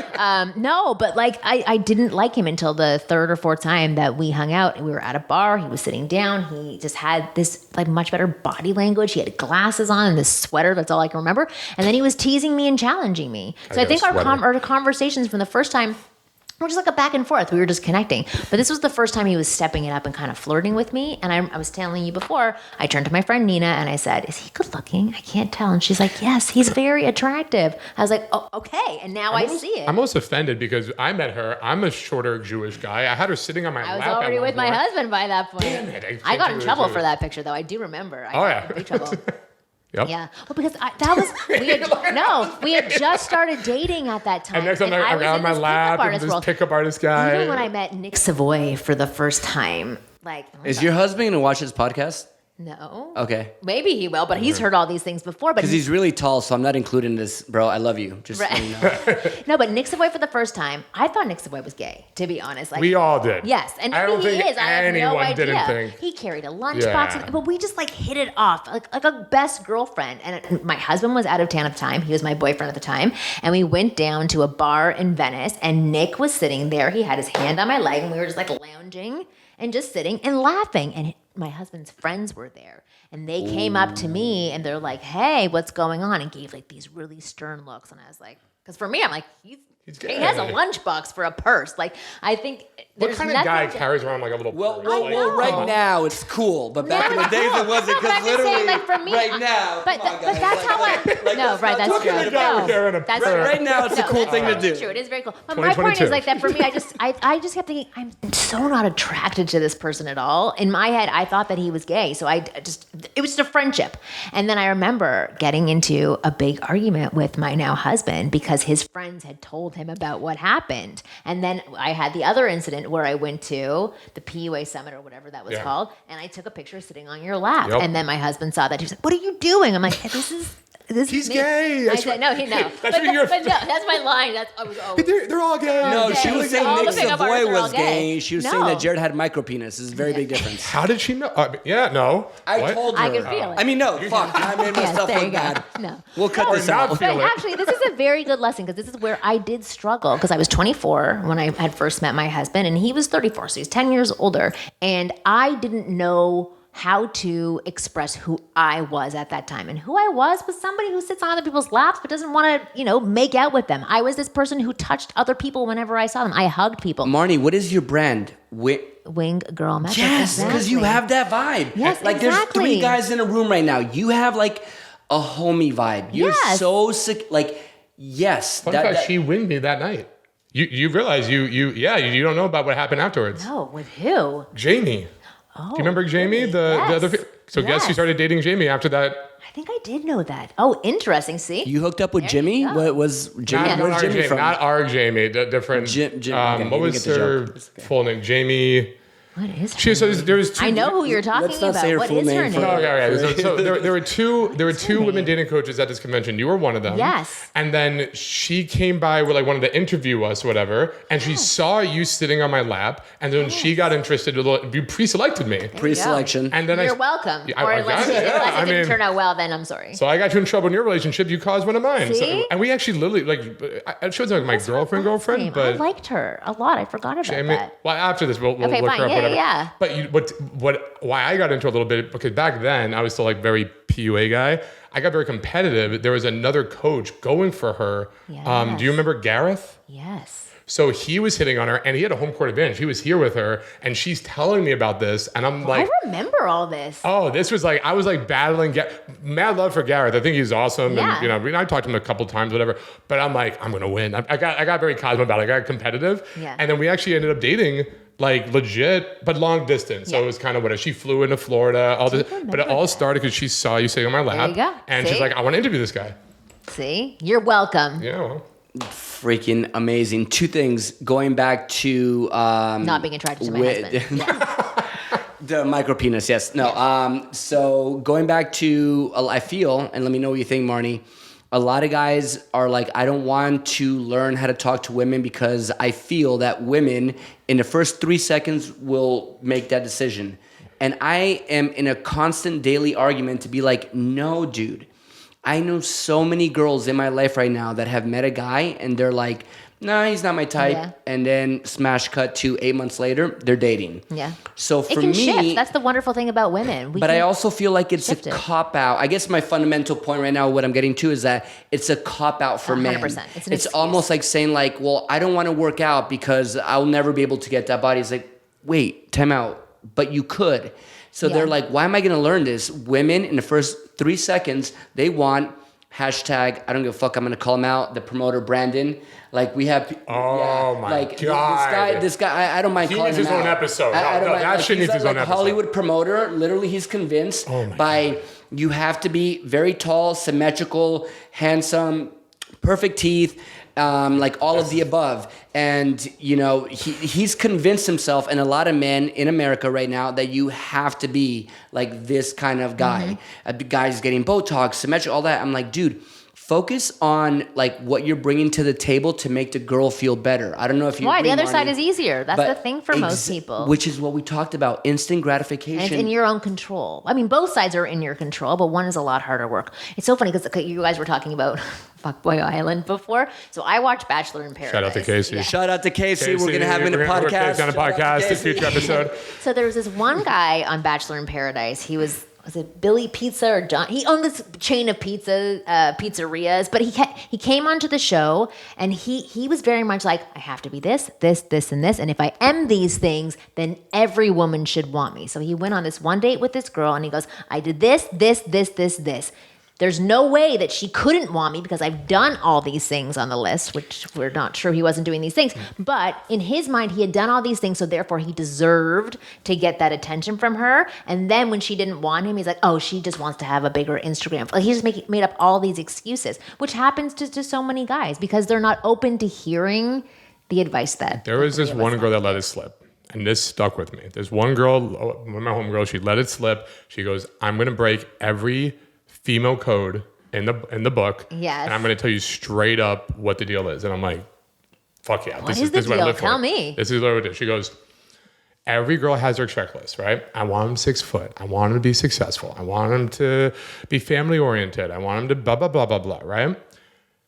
No, but I didn't like him until the third or fourth time that we hung out. We were at a bar. He was sitting down. He just had this much better body language. He had glasses on and this sweater. That's all I can remember. And then he was teasing me and challenging me. So I got think a our sweater. conversations from the first time were just like a back and forth. We were just connecting. But this was the first time he was stepping it up and kind of flirting with me. And I was telling you before, I turned to my friend Nina and I said, is he good looking? I can't tell. And she's like, yes, he's very attractive. I was like, oh, okay. And now I see it. I'm almost offended because I met her. I'm a shorter Jewish guy. I had her sitting on my I was lap. at already one with my point. husband by that point. Damn it, I got in can't trouble do it. for that picture, though. I do remember. I Oh, got yeah. in big trouble. Yep. Yeah. Well, because we had just started dating at that time. And next time I I'm was on in my this lap pickup and artist this world. pickup artist guy. Even when I met Nick Savoy for the first time, Is your husband going to watch this podcast? No. Okay. Maybe he will, but he's heard all these things before. But Because he's really tall, so I'm not including this, bro. I love you. Just so you know. No, but Nick Savoy for the first time, I thought Nick Savoy was gay, to be honest. Like, We all did. Yes, and I don't maybe think he is. I have no anyone idea. didn't think. He carried a lunchbox, Yeah. but we just like hit it off like a best girlfriend. And my husband was out of town at the time. He was my boyfriend at the time, and we went down to a bar in Venice, and Nick was sitting there. He had his hand on my leg, and we were just like lounging and just sitting and laughing. And my husband's friends were there. And they came up to me and they're like, "Hey, what's going on?" And gave like these really stern looks. And I was like, because for me, I'm like, he has a lunchbox for a purse. Like, I think What there's kind of nothing guy to- carries around like a little Well, purse? well, Like, well, come right on. now it's cool, but back in the days it wasn't. No, but Because I'm just literally, saying, like, for me, right now, but come on, but guys, that's how I. No, right, that's Look true. at the guy No, carrying a that's purse. true. Right now, it's a cool that's thing to totally do. True, it is very cool. But my point 2022. is like that for me. I just kept thinking I'm so not attracted to this person at all. In my head, I thought that he was gay, so it was just a friendship. And then I remember getting into a big argument with my now husband because his friends had told him about what happened. And then I had the other incident where I went to the PUA summit or whatever that was Yeah. called, and I took a picture sitting on your lap. Yep. And then my husband saw that. He was like, "What are you doing?" I'm like, "This is." He's me." gay. I That's said, right. no, no. That's but, what you're- but no, that's my line. That's I was always. They're all gay. No, Okay, she was saying all Nick the pickup artists Savoy are all was gay. gay. She was saying No. that Jared had micro penis. This is a very big difference. How did she know? Yeah, no. I What? told her. I could feel it. I mean, no, fuck. I made Yes, myself there you look go. bad. No. We'll cut No, this not out. feel But it. actually, this is a very good lesson because this is where I did struggle because I was 24 when I had first met my husband and he was 34, so he's 10 years older. And I didn't know how to express who I was at that time. And who I was somebody who sits on other people's laps but doesn't want to, make out with them. I was this person who touched other people whenever I saw them. I hugged people. Marni, what is your brand? Wing girl method. Yes, because you Exactly. have that vibe. Yes, like there's exactly. 3 guys in a room right now. You have like a homie vibe. You're Yes. so sick. Like, yes. Fun fact, she winged me that night. You realize you don't know about what happened afterwards. No, with who? Jamie. Oh, Do you remember Jamie? really? The Yes. other. So guess Yes. you started dating Jamie after that. I think I did know that. Oh, interesting. See? You hooked up with There Jimmy? you go. What was Jimmy? Not, Where's our Jimmy Jamie, from? not our Jamie. Different. Jim- okay, what you was get the her joke. It's okay. full name? Jamie. What is her She so name? there was two. I know who you're talking Let's not about. say her What full is her name for- name? Okay. So there were two her women name? dating coaches at this convention. You were one of them. Yes. And then she came by, wanted to interview us, whatever. And she saw you sitting on my lap, and then she got interested. You pre-selected me. Pre-selection. And then You're welcome. Yeah, Or I unless, got it, yeah. unless it I didn't mean- turn out well, then I'm sorry. So I got you in trouble in your relationship. You caused one of mine. See? And we actually literally it shows like my girlfriend, Name. but I liked her a lot. I forgot about Jamie. that. Well, after this, we'll Okay, look fine. her up. Yeah, Whatever. yeah. But why I got into it a little bit because back then I was still like very PUA guy. I got very competitive. There was another coach going for her. Yes. Do you remember Gareth? Yes. So he was hitting on her, and he had a home court advantage. He was here with her, and she's telling me about this, and I'm like, I remember all this. oh, this was like I was like battling. Mad love for Gareth. I think he's awesome, Yeah. and I talked to him a couple times, whatever. But I'm like, I'm gonna win. I got very Cosmo about it. I got competitive, Yeah. and then we actually ended up dating like legit, but long distance. So Yeah. it was kind of what she flew into Florida. All this, but it all that. started because she saw you sitting on my lap, you go. and she's See? like, I want to interview this guy. See? You're welcome. Yeah, well, Freaking amazing. 2 things. Going back to Not being attracted to my husband. Yeah. the micro penis, yes. No. So going back to, I feel, and let me know what you think, Marni. A lot of guys are like, I don't want to learn how to talk to women because I feel that women in the first 3 seconds will make that decision. And I am in a constant daily argument to be like, no, dude. I know so many girls in my life right now that have met a guy and they're like, nah, he's not my type. Yeah. And then smash cut to 8 months later, they're dating. Yeah. So It for can me, shift. That's the wonderful thing about women. but I also feel like it's a shift it. cop out. I guess my fundamental point right now, what I'm getting to is that it's a cop out for men. 100%. It's an It's excuse. almost like saying like, well, I don't want to work out because I'll never be able to get that body. It's like, wait, time out. But you could. So they're Yeah. like, why am I going to learn this? Women in the first 3 seconds, they want hashtag, I don't give a fuck, I'm going to call him out, the promoter Brandon. Like we have, my like God. This guy, I don't mind He calling needs him his own out. episode. I don't No, mind, that shit he's needs his a, own episode. Hollywood promoter, literally he's convinced Oh my by you have to be very tall, symmetrical, handsome, perfect teeth, like all of the above. And, you know, he's convinced himself, and a lot of men in America right now, that you have to be like this kind of guy. A guy's getting Botox, symmetric, all that. I'm like, dude, focus on like what you're bringing to the table to make the girl feel better. I don't know if you Why? agree, The other Marni, side is easier. That's the thing for most people. Which is what we talked about, instant gratification. And it's in your own control. I mean, both sides are in your control, but one is a lot harder work. It's so funny because you guys were talking about Fuckboy Island before. So I watched Bachelor in Paradise. Shout out to Casey. Yeah. Shout out to Casey. We're going to have him in a podcast. On a podcast, a future episode. So there was this one guy on Bachelor in Paradise. He was it Billy Pizza or John? He owned this chain of pizzerias, but he came onto the show and he was very much like, I have to be this, and this. And if I am these things, then every woman should want me. So he went on this one date with this girl and he goes, I did this. There's no way that she couldn't want me because I've done all these things on the list, which we're not sure he wasn't doing these things. But in his mind, he had done all these things, so therefore he deserved to get that attention from her. And then when she didn't want him, he's like, oh, she just wants to have a bigger Instagram. Like he just made up all these excuses, which happens to so many guys because they're not open to hearing the advice that... There was this one girl that let it slip. And this stuck with me. There's one girl, one of my homegirls, she let it slip. She goes, I'm going to break every female code in the book. Yes. And I'm going to tell you straight up what the deal is. And I'm like, fuck yeah. What is the deal? Tell me. This is what it is. She goes, every girl has their checklist, right? I want them 6 foot. I want them to be successful. I want them to be family oriented. I want them to blah, blah, blah, blah, blah, right?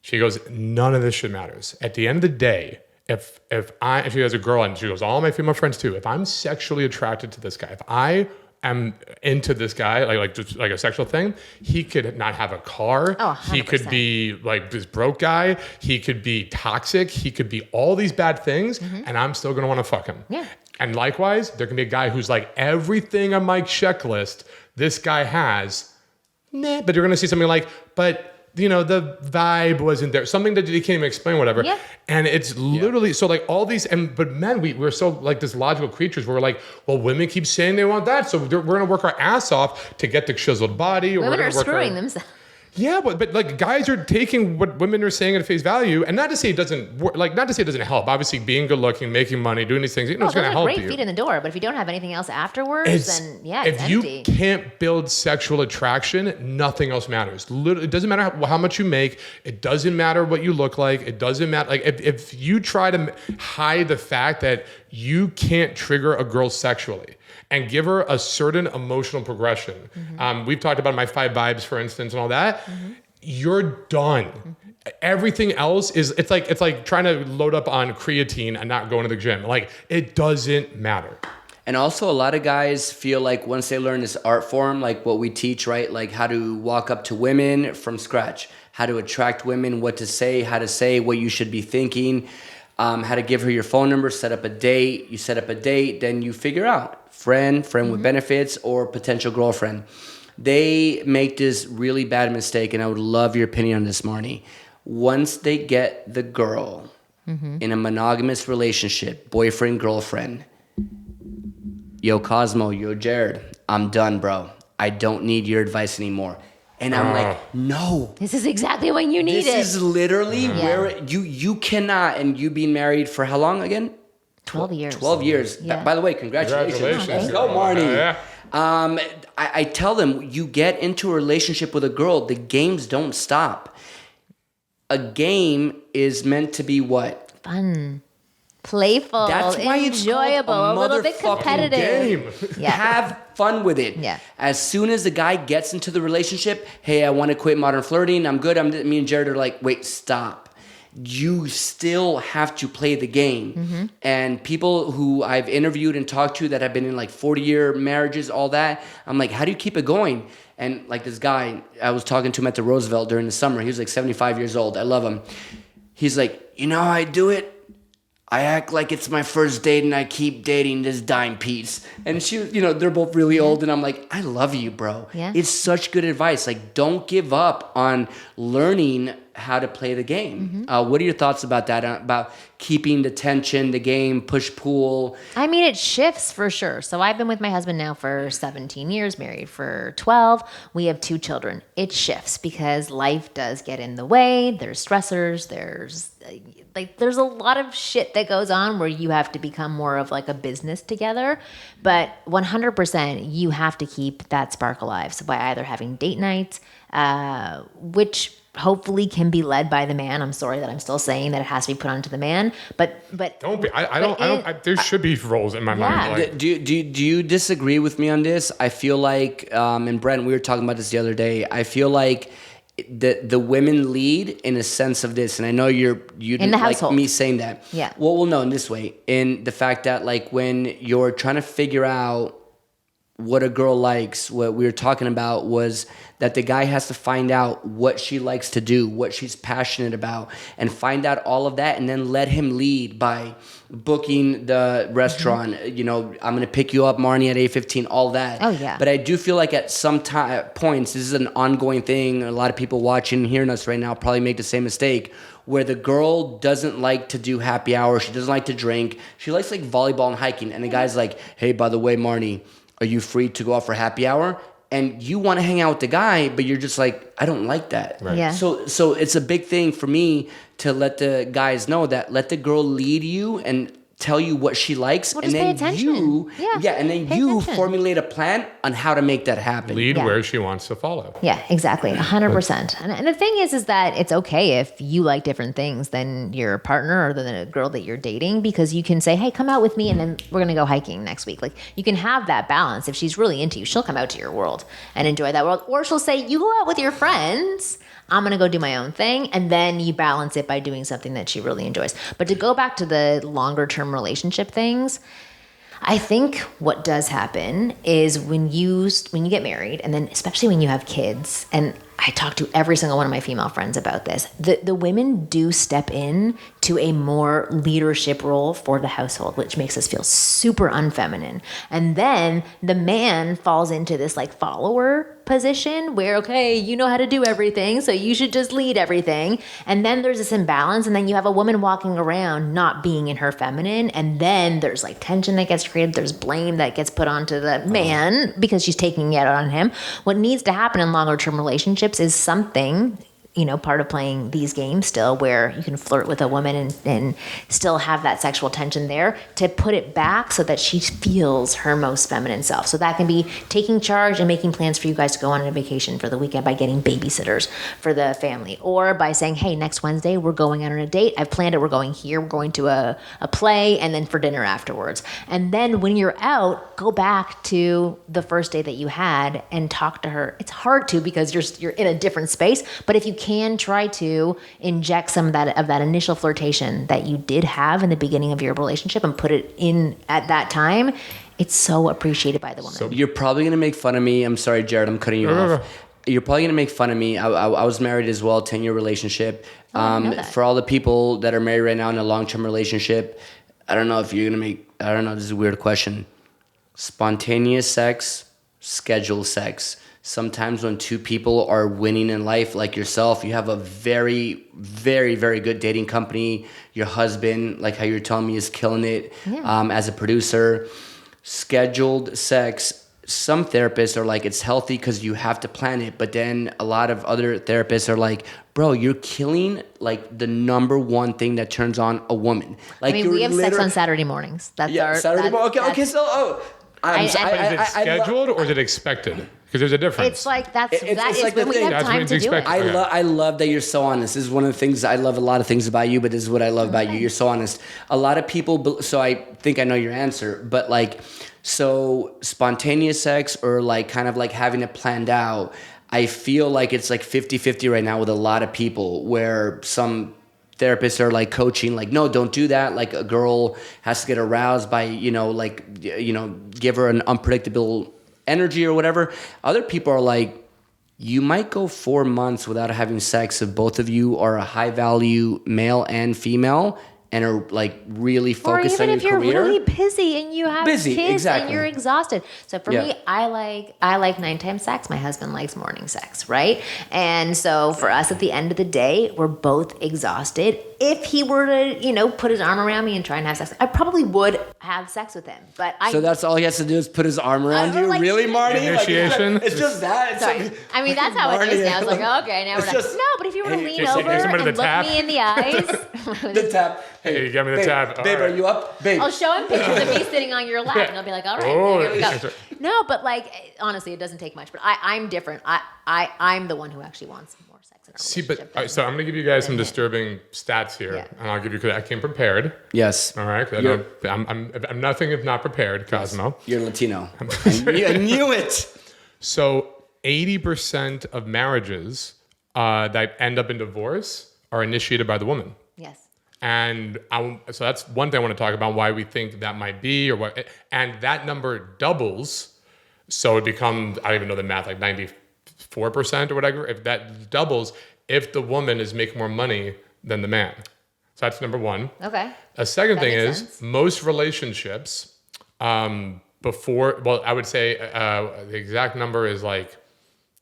She goes, none of this shit matters. At the end of the day, if she has a girl and she goes, all my female friends too, if I'm sexually attracted to this guy, if I am into this guy, like just like a sexual thing, he could not have a car. Oh, 100%. He could be like this broke guy. He could be toxic. He could be all these bad things, and I'm still gonna want to fuck him. Yeah. And likewise, there can be a guy who's like everything on my checklist this guy has, nah. But you're gonna see something like, but you know, the vibe wasn't there. Something that you can't even explain, whatever. Yeah. And it's literally, so like all these, but men, we're so like this logical creatures where we're like, well, women keep saying they want that. So we're going to work our ass off to get the chiseled body. Or Women are screwing themselves. Yeah, but like guys are taking what women are saying at face value, and not to say it doesn't work, like not to say it doesn't help. Obviously, being good looking, making money, doing these things, you know, it's going to help you. Great feet in the door, but if you don't have anything else afterwards, then yeah, it's if empty. you can't build sexual attraction, nothing else matters. Literally, it doesn't matter how much you make. It doesn't matter what you look like. It doesn't matter. Like if you try to hide the fact that you can't trigger a girl sexually and give her a certain emotional progression. We've talked about my 5 vibes, for instance, and all that. You're done. Everything else is, it's like trying to load up on creatine and not going to the gym. Like, it doesn't matter. And also a lot of guys feel like once they learn this art form, like what we teach, right? Like how to walk up to women from scratch, how to attract women, what to say, how to say what you should be thinking, how to give her your phone number, set up a date. You set up a date, then you figure out friend with benefits, or potential girlfriend. They make this really bad mistake, and I would love your opinion on this, Marni. Once they get the girl in a monogamous relationship, boyfriend, girlfriend, yo, Kosmo, yo, Jared, I'm done, bro. I don't need your advice anymore. And I'm like, no. This is exactly when you need it. This is literally where you cannot, and you been married for how long again? 12 years. 12 years. Yeah. By the way, congratulations. Congratulations. Let's go, Marni. Yeah. I tell them, you get into a relationship with a girl, the games don't stop. A game is meant to be what? Fun. Playful. That's why it's enjoyable. called a little bit motherfucking competitive. Game. Yeah. Have fun with it. Yeah. As soon as the guy gets into the relationship, hey, I want to quit modern flirting. I'm good. Me and Jared are like, wait, stop. You still have to play the game. And people who I've interviewed and talked to that have been in like 40-year marriages, all that, I'm like, how do you keep it going? And like this guy, I was talking to him at the Roosevelt during the summer. He was like 75 years old. I love him. He's like, you know how I do it? I act like it's my first date and I keep dating this dime piece. And she, they're both really old. And I'm like, I love you, bro. Yeah. It's such good advice. Like, don't give up on learning how to play the game. What are your thoughts about that? About keeping the tension, the game, push pull? I mean, it shifts for sure. So I've been with my husband now for 17 years, married for 12. We have 2 children. It shifts because life does get in the way. There's stressors. There's a lot of shit that goes on where you have to become more of like a business together. But 100%, you have to keep that spark alive. So by either having date nights, which hopefully can be led by the man. I'm sorry that I'm still saying that it has to be put onto the man, but don't be. There should be roles in my mind. Like, do you disagree with me on this? I feel like, and Brent, we were talking about this the other day. I feel like the women lead in a sense of this, and I know you didn't like household. me saying that. Yeah. Well, no, in this way, in the fact that like when you're trying to figure out what a girl likes, what we were talking about was that the guy has to find out what she likes to do, what she's passionate about, and find out all of that, and then let him lead by booking the restaurant. I'm going to pick you up, Marni, at 8:15, all that. Oh, yeah. But I do feel like at some points, this is an ongoing thing. A lot of people watching and hearing us right now probably make the same mistake, where the girl doesn't like to do happy hour. She doesn't like to drink. She likes like volleyball and hiking. And the guy's like, hey, by the way, Marni, are you free to go out for happy hour? And you want to hang out with the guy, but you're just like, I don't like that. Right. Yeah. So it's a big thing for me to let the guys know that let the girl lead you and tell you what she likes, Well, and just then pay attention. and then Pay you attention. formulate a plan on how to make that happen. lead Yeah. where she wants to follow. Yeah, exactly. 100%. And the thing is that it's okay if you like different things than your partner or than a girl that you're dating, because you can say, hey, come out with me and then we're going to go hiking next week. Like, you can have that balance. If she's really into you, she'll come out to your world and enjoy that world. Or she'll say, you go out with your friends. I'm going to go do my own thing. And then you balance it by doing something that she really enjoys. But to go back to the longer term relationship things, I think what does happen is when you get married, and then especially when you have kids, and I talk to every single one of my female friends about this, the women do step in to a more leadership role for the household, which makes us feel super unfeminine. And then the man falls into this like follower position where, okay, you know how to do everything, so you should just lead everything. And then there's this imbalance, and then you have a woman walking around not being in her feminine, and then there's like tension that gets created, there's blame that gets put onto the man because she's taking it out on him. What needs to happen in longer term relationships is something, part of playing these games still, where you can flirt with a woman and still have that sexual tension there, to put it back so that she feels her most feminine self. So that can be taking charge and making plans for you guys to go on a vacation for the weekend by getting babysitters for the family, or by saying, hey, next Wednesday we're going out on a date. I've planned it. We're going here. We're going to a play, and then for dinner afterwards. And then when you're out, go back to the first day that you had and talk to her. It's hard to, because you're in a different space, but if you can try to inject some of that initial flirtation that you did have in the beginning of your relationship and put it in at that time, it's so appreciated by the woman. You're probably going to make fun of me. I'm sorry, Jared, I'm cutting you off. You're probably going to make fun of me. I was married as well, 10-year relationship. I know that. For all the people that are married right now in a long-term relationship, I don't know if you're going to this is a weird question. Spontaneous sex, scheduled sex. Sometimes when 2 people are winning in life, like yourself, you have a very, very, very good dating company. Your husband, like how you're telling me, is killing it as a producer. Scheduled sex, some therapists are like, it's healthy because you have to plan it. But then a lot of other therapists are like, bro, you're killing like the number one thing that turns on a woman. Like, we have sex on Saturday mornings. That's Saturday morning. Okay, so Is it scheduled or is it expected? Because there's a difference. It's like that is like when the we thing. have That's when time it's to do it. expected. I love that you're so honest. This is one of the things I love. A lot of things about you, but this is what I love about you. You're so honest. A lot of people. So I think I know your answer, but like, so spontaneous sex or like kind of like having it planned out. I feel like it's like 50-50 right now with a lot of people, where some therapists are like coaching, like, no, don't do that. Like, a girl has to get aroused by, give her an unpredictable energy or whatever. Other people are like, you might go 4 months without having sex if both of you are a high value male and female, and are like really Or focused even on if your you're career. really busy and you have Busy, kids exactly. and you're exhausted. So for me, I like nighttime sex. My husband likes morning sex, right? And so for us at the end of the day, we're both exhausted. If he were to, put his arm around me and try and have sex, I probably would have sex with him. But So that's all he has to do is put his arm around you? like, Really, Marty? Initiation? Like, it's just that? It's sorry. like- I mean, that's how it is now. It's like, okay, now we're done. just- No, but if you were to lean Hey, over somebody and the look tap. me in the eyes, The tap. Hey, give me the babe, tab. All Babe, right. are you up? Babe. I'll show him pictures of me sitting on your lap, and he'll be like, all right, Oh, here we go. yeah. No, but like, honestly, it doesn't take much. But I'm different. I'm the one who actually wants more sex in our See, relationship. but all right, so I'm going to give you guys some disturbing stats here, Yeah. and I'll give you because I came prepared. Yes. All right, 'cause I'm nothing if not prepared, Cosmo. You're Latino. I knew it. So 80% of marriages that end up in divorce are initiated by the woman. Yes. And so that's one thing I want to talk about, why we think that might be, or what. And that number doubles, so it becomes, I don't even know the math, like 94% or whatever. If that doubles, if the woman is making more money than the man. So that's number one. Okay. A second That thing makes is sense. most relationships I would say the exact number is like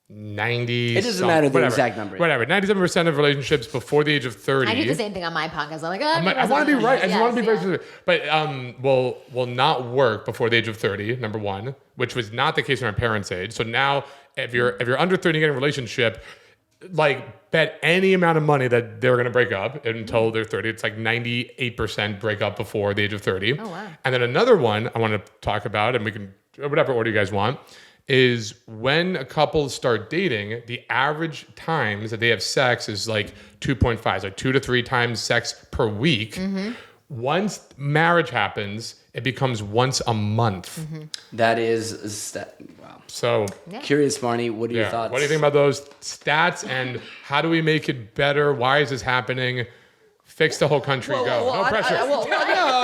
90. It doesn't matter the exact number. Whatever. 97% of relationships before the age of 30. I do the same thing on my podcast. I'm like, oh, I want to be right. I just want to be very very specific. But will not work before the age of 30, number one, which was not the case in our parents' age. So now if you're under 30 getting a relationship, like bet any amount of money that they're going to break up until they're 30. It's like 98% break up before the age of 30. Oh, wow. And then another one I want to talk about, and we can, whatever order you guys want, is when a couple start dating, the average times that they have sex is like 2.5, so 2 to 3 times sex per week. Mm-hmm. Once marriage happens, it becomes once a month. Mm-hmm. That is wow. So Yeah. Curious, Marnie, what are your thoughts? what do you think about those stats, and how do we make it better? Why is this happening? Fix the whole country. Go. No pressure.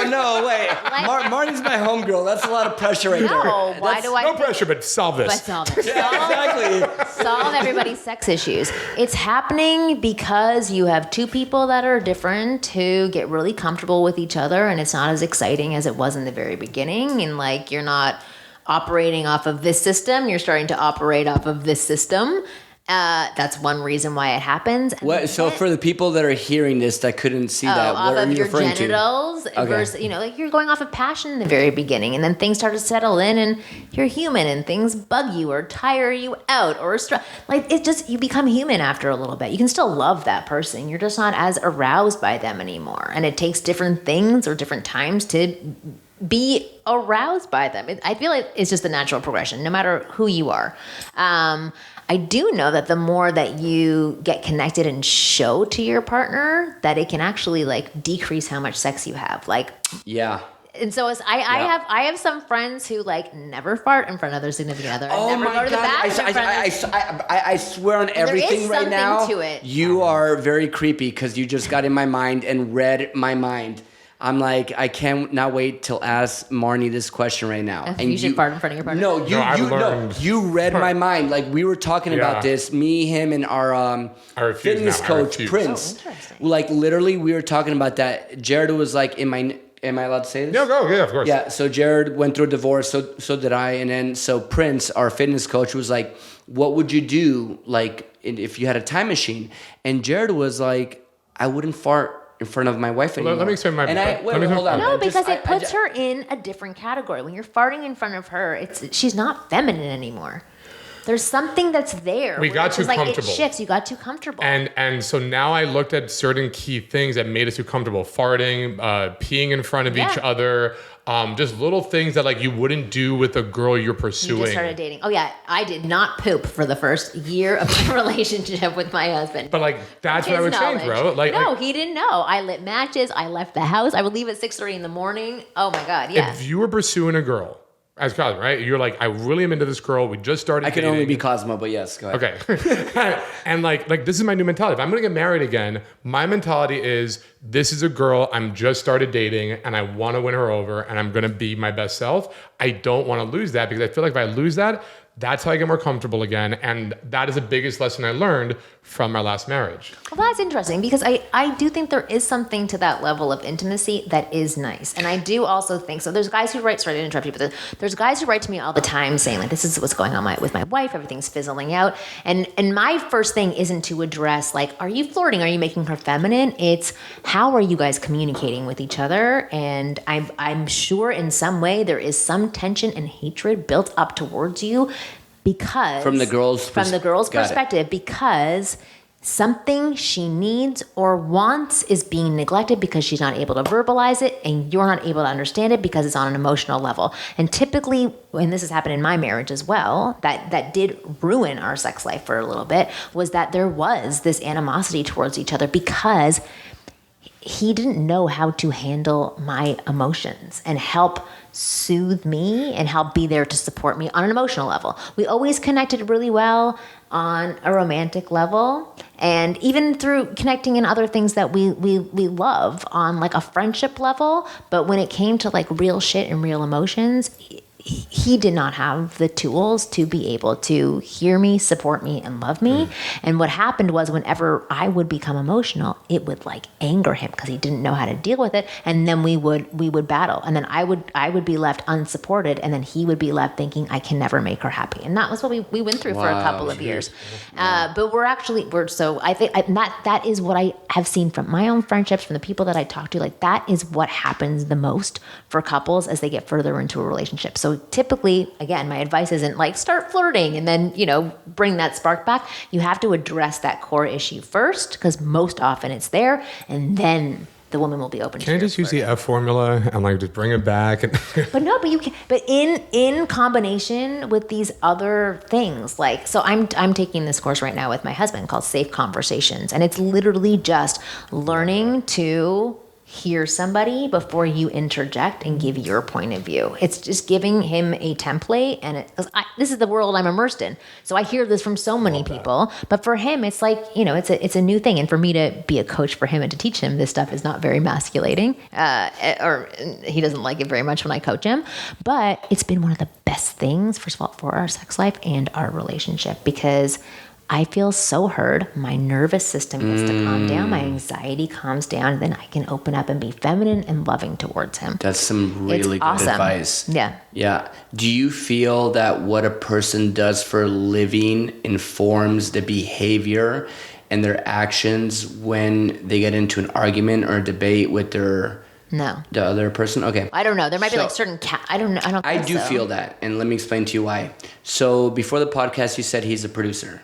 No, wait. Marnie's my homegirl. That's a lot of pressure right there. No, why That's- do I? No pressure, but solve this. But solve it. Exactly. Solve everybody's sex issues. It's happening because you have two people that are different who get really comfortable with each other, and it's not as exciting as it was in the very beginning. And like, you're not operating off of this system, you're starting to operate off of this system. That's one reason why it happens. What? So for the people that are hearing this that couldn't see that, off what are of you your referring genitals Okay. versus, like you're going off of passion in the very beginning, and then things start to settle in, and you're human, and things bug you or tire you out, or like it just, you become human after a little bit. You can still love that person, you're just not as aroused by them anymore, and it takes different things or different times to be aroused by them. I feel like it's just the natural progression, no matter who you are. I do know that the more that you get connected and show to your partner, that it can actually like decrease how much sex you have. Like, to? Yeah. and so I have some friends who like never fart in front of their significant other. Oh never my go to the God! bathroom in front of their I swear on everything right something now. to it. You are very creepy because you just got in my mind and read my mind. I'm like, I can't not wait till ask Marnie this question right now. If you should fart in front of your partner. No, you read my mind. Like we were talking about this, me, him, and our refuse fitness now. I coach refuse. Prince. Oh, interesting. Like literally, we were talking about that. Jared was like, Am I allowed to say this? No, go. Yeah, of course. Yeah, so Jared went through a divorce, so did I, and then so Prince, our fitness coach, was like, "What would you do, like, if you had a time machine?" And Jared was like, "I wouldn't fart in front of my wife anymore." Let me explain my. And hold on. No, I just- because it I puts just- her in a different category. When you're farting in front of her, she's not feminine anymore. There's something that's there. We where got it's too just like, comfortable. It shifts. You got too comfortable. And so now I looked at certain key things that made us too comfortable. Farting, peeing in front of each other, just little things that like you wouldn't do with a girl you're pursuing. You just started dating. Oh yeah, I did not poop for the first year of my relationship with my husband. But like that's what I would change, bro. Like no, he didn't know. I lit matches. I left the house. I would leave at 6:30 in the morning. Oh my god, yeah. if you were pursuing a girl as Cosmo, right? You're like, I really am into this girl. We just started. I can dating. only be Cosmo, but yes, go ahead. Okay. And like this is my new mentality. If I'm gonna get married again, my mentality is this is a girl I'm just started dating and I want to win her over and I'm gonna be my best self. I don't want to lose that because I feel like if I lose that, that's how I get more comfortable again. And that is the biggest lesson I learned from my last marriage. Well, that's interesting because I do think there is something to that level of intimacy that is nice. And I do also think, so there's guys who write, sorry to interrupt you, but there's guys who write to me all the time saying like, this is what's going on with my wife, everything's fizzling out. And my first thing isn't to address like, are you flirting? Are you making her feminine? It's how are you guys communicating with each other? And I'm sure in some way there is some tension and hatred built up towards you because from the girl's perspective, because something she needs or wants is being neglected because she's not able to verbalize it and you're not able to understand it because it's on an emotional level. And typically, and this has happened in my marriage as well, that did ruin our sex life for a little bit, was that there was this animosity towards each other because he didn't know how to handle my emotions and help soothe me and help be there to support me on an emotional level. We always connected really well on a romantic level and even through connecting in other things that we love on like a friendship level. But when it came to like real shit and real emotions, he did not have the tools to be able to hear me, support me, and love me. And what happened was whenever I would become emotional, it would like anger him because he didn't know how to deal with it. And then we would battle. And then I would be left unsupported. And then he would be left thinking I can never make her happy. And that was what we went through for a couple of years. But so I think that is what I have seen from my own friendships, from the people that I talk to. Like that is what happens the most for couples as they get further into a relationship. So typically, again, my advice isn't like start flirting and then, bring that spark back. You have to address that core issue first because most often it's there and then the woman will be open to it. Can I just use the F formula and like just bring it back? But you can. But in combination with these other things, like so, I'm taking this course right now with my husband called Safe Conversations, and it's literally just learning to hear somebody before you interject and give your point of view. It's just giving him a template, and this is the world I'm immersed in. So I hear this from so many people, but for him, it's like, it's a new thing. And for me to be a coach for him and to teach him this stuff is not very masculating, or he doesn't like it very much when I coach him, but it's been one of the best things, first of all, for our sex life and our relationship, because I feel so heard. My nervous system gets to calm down. My anxiety calms down. Then I can open up and be feminine and loving towards him. That's some really good advice. Yeah. Yeah. Do you feel that what a person does for a living informs the behavior and their actions when they get into an argument or a debate with the other person? Okay. I don't know. There might be like certain I don't know. I do feel that. And let me explain to you why. So before the podcast, you said he's a producer.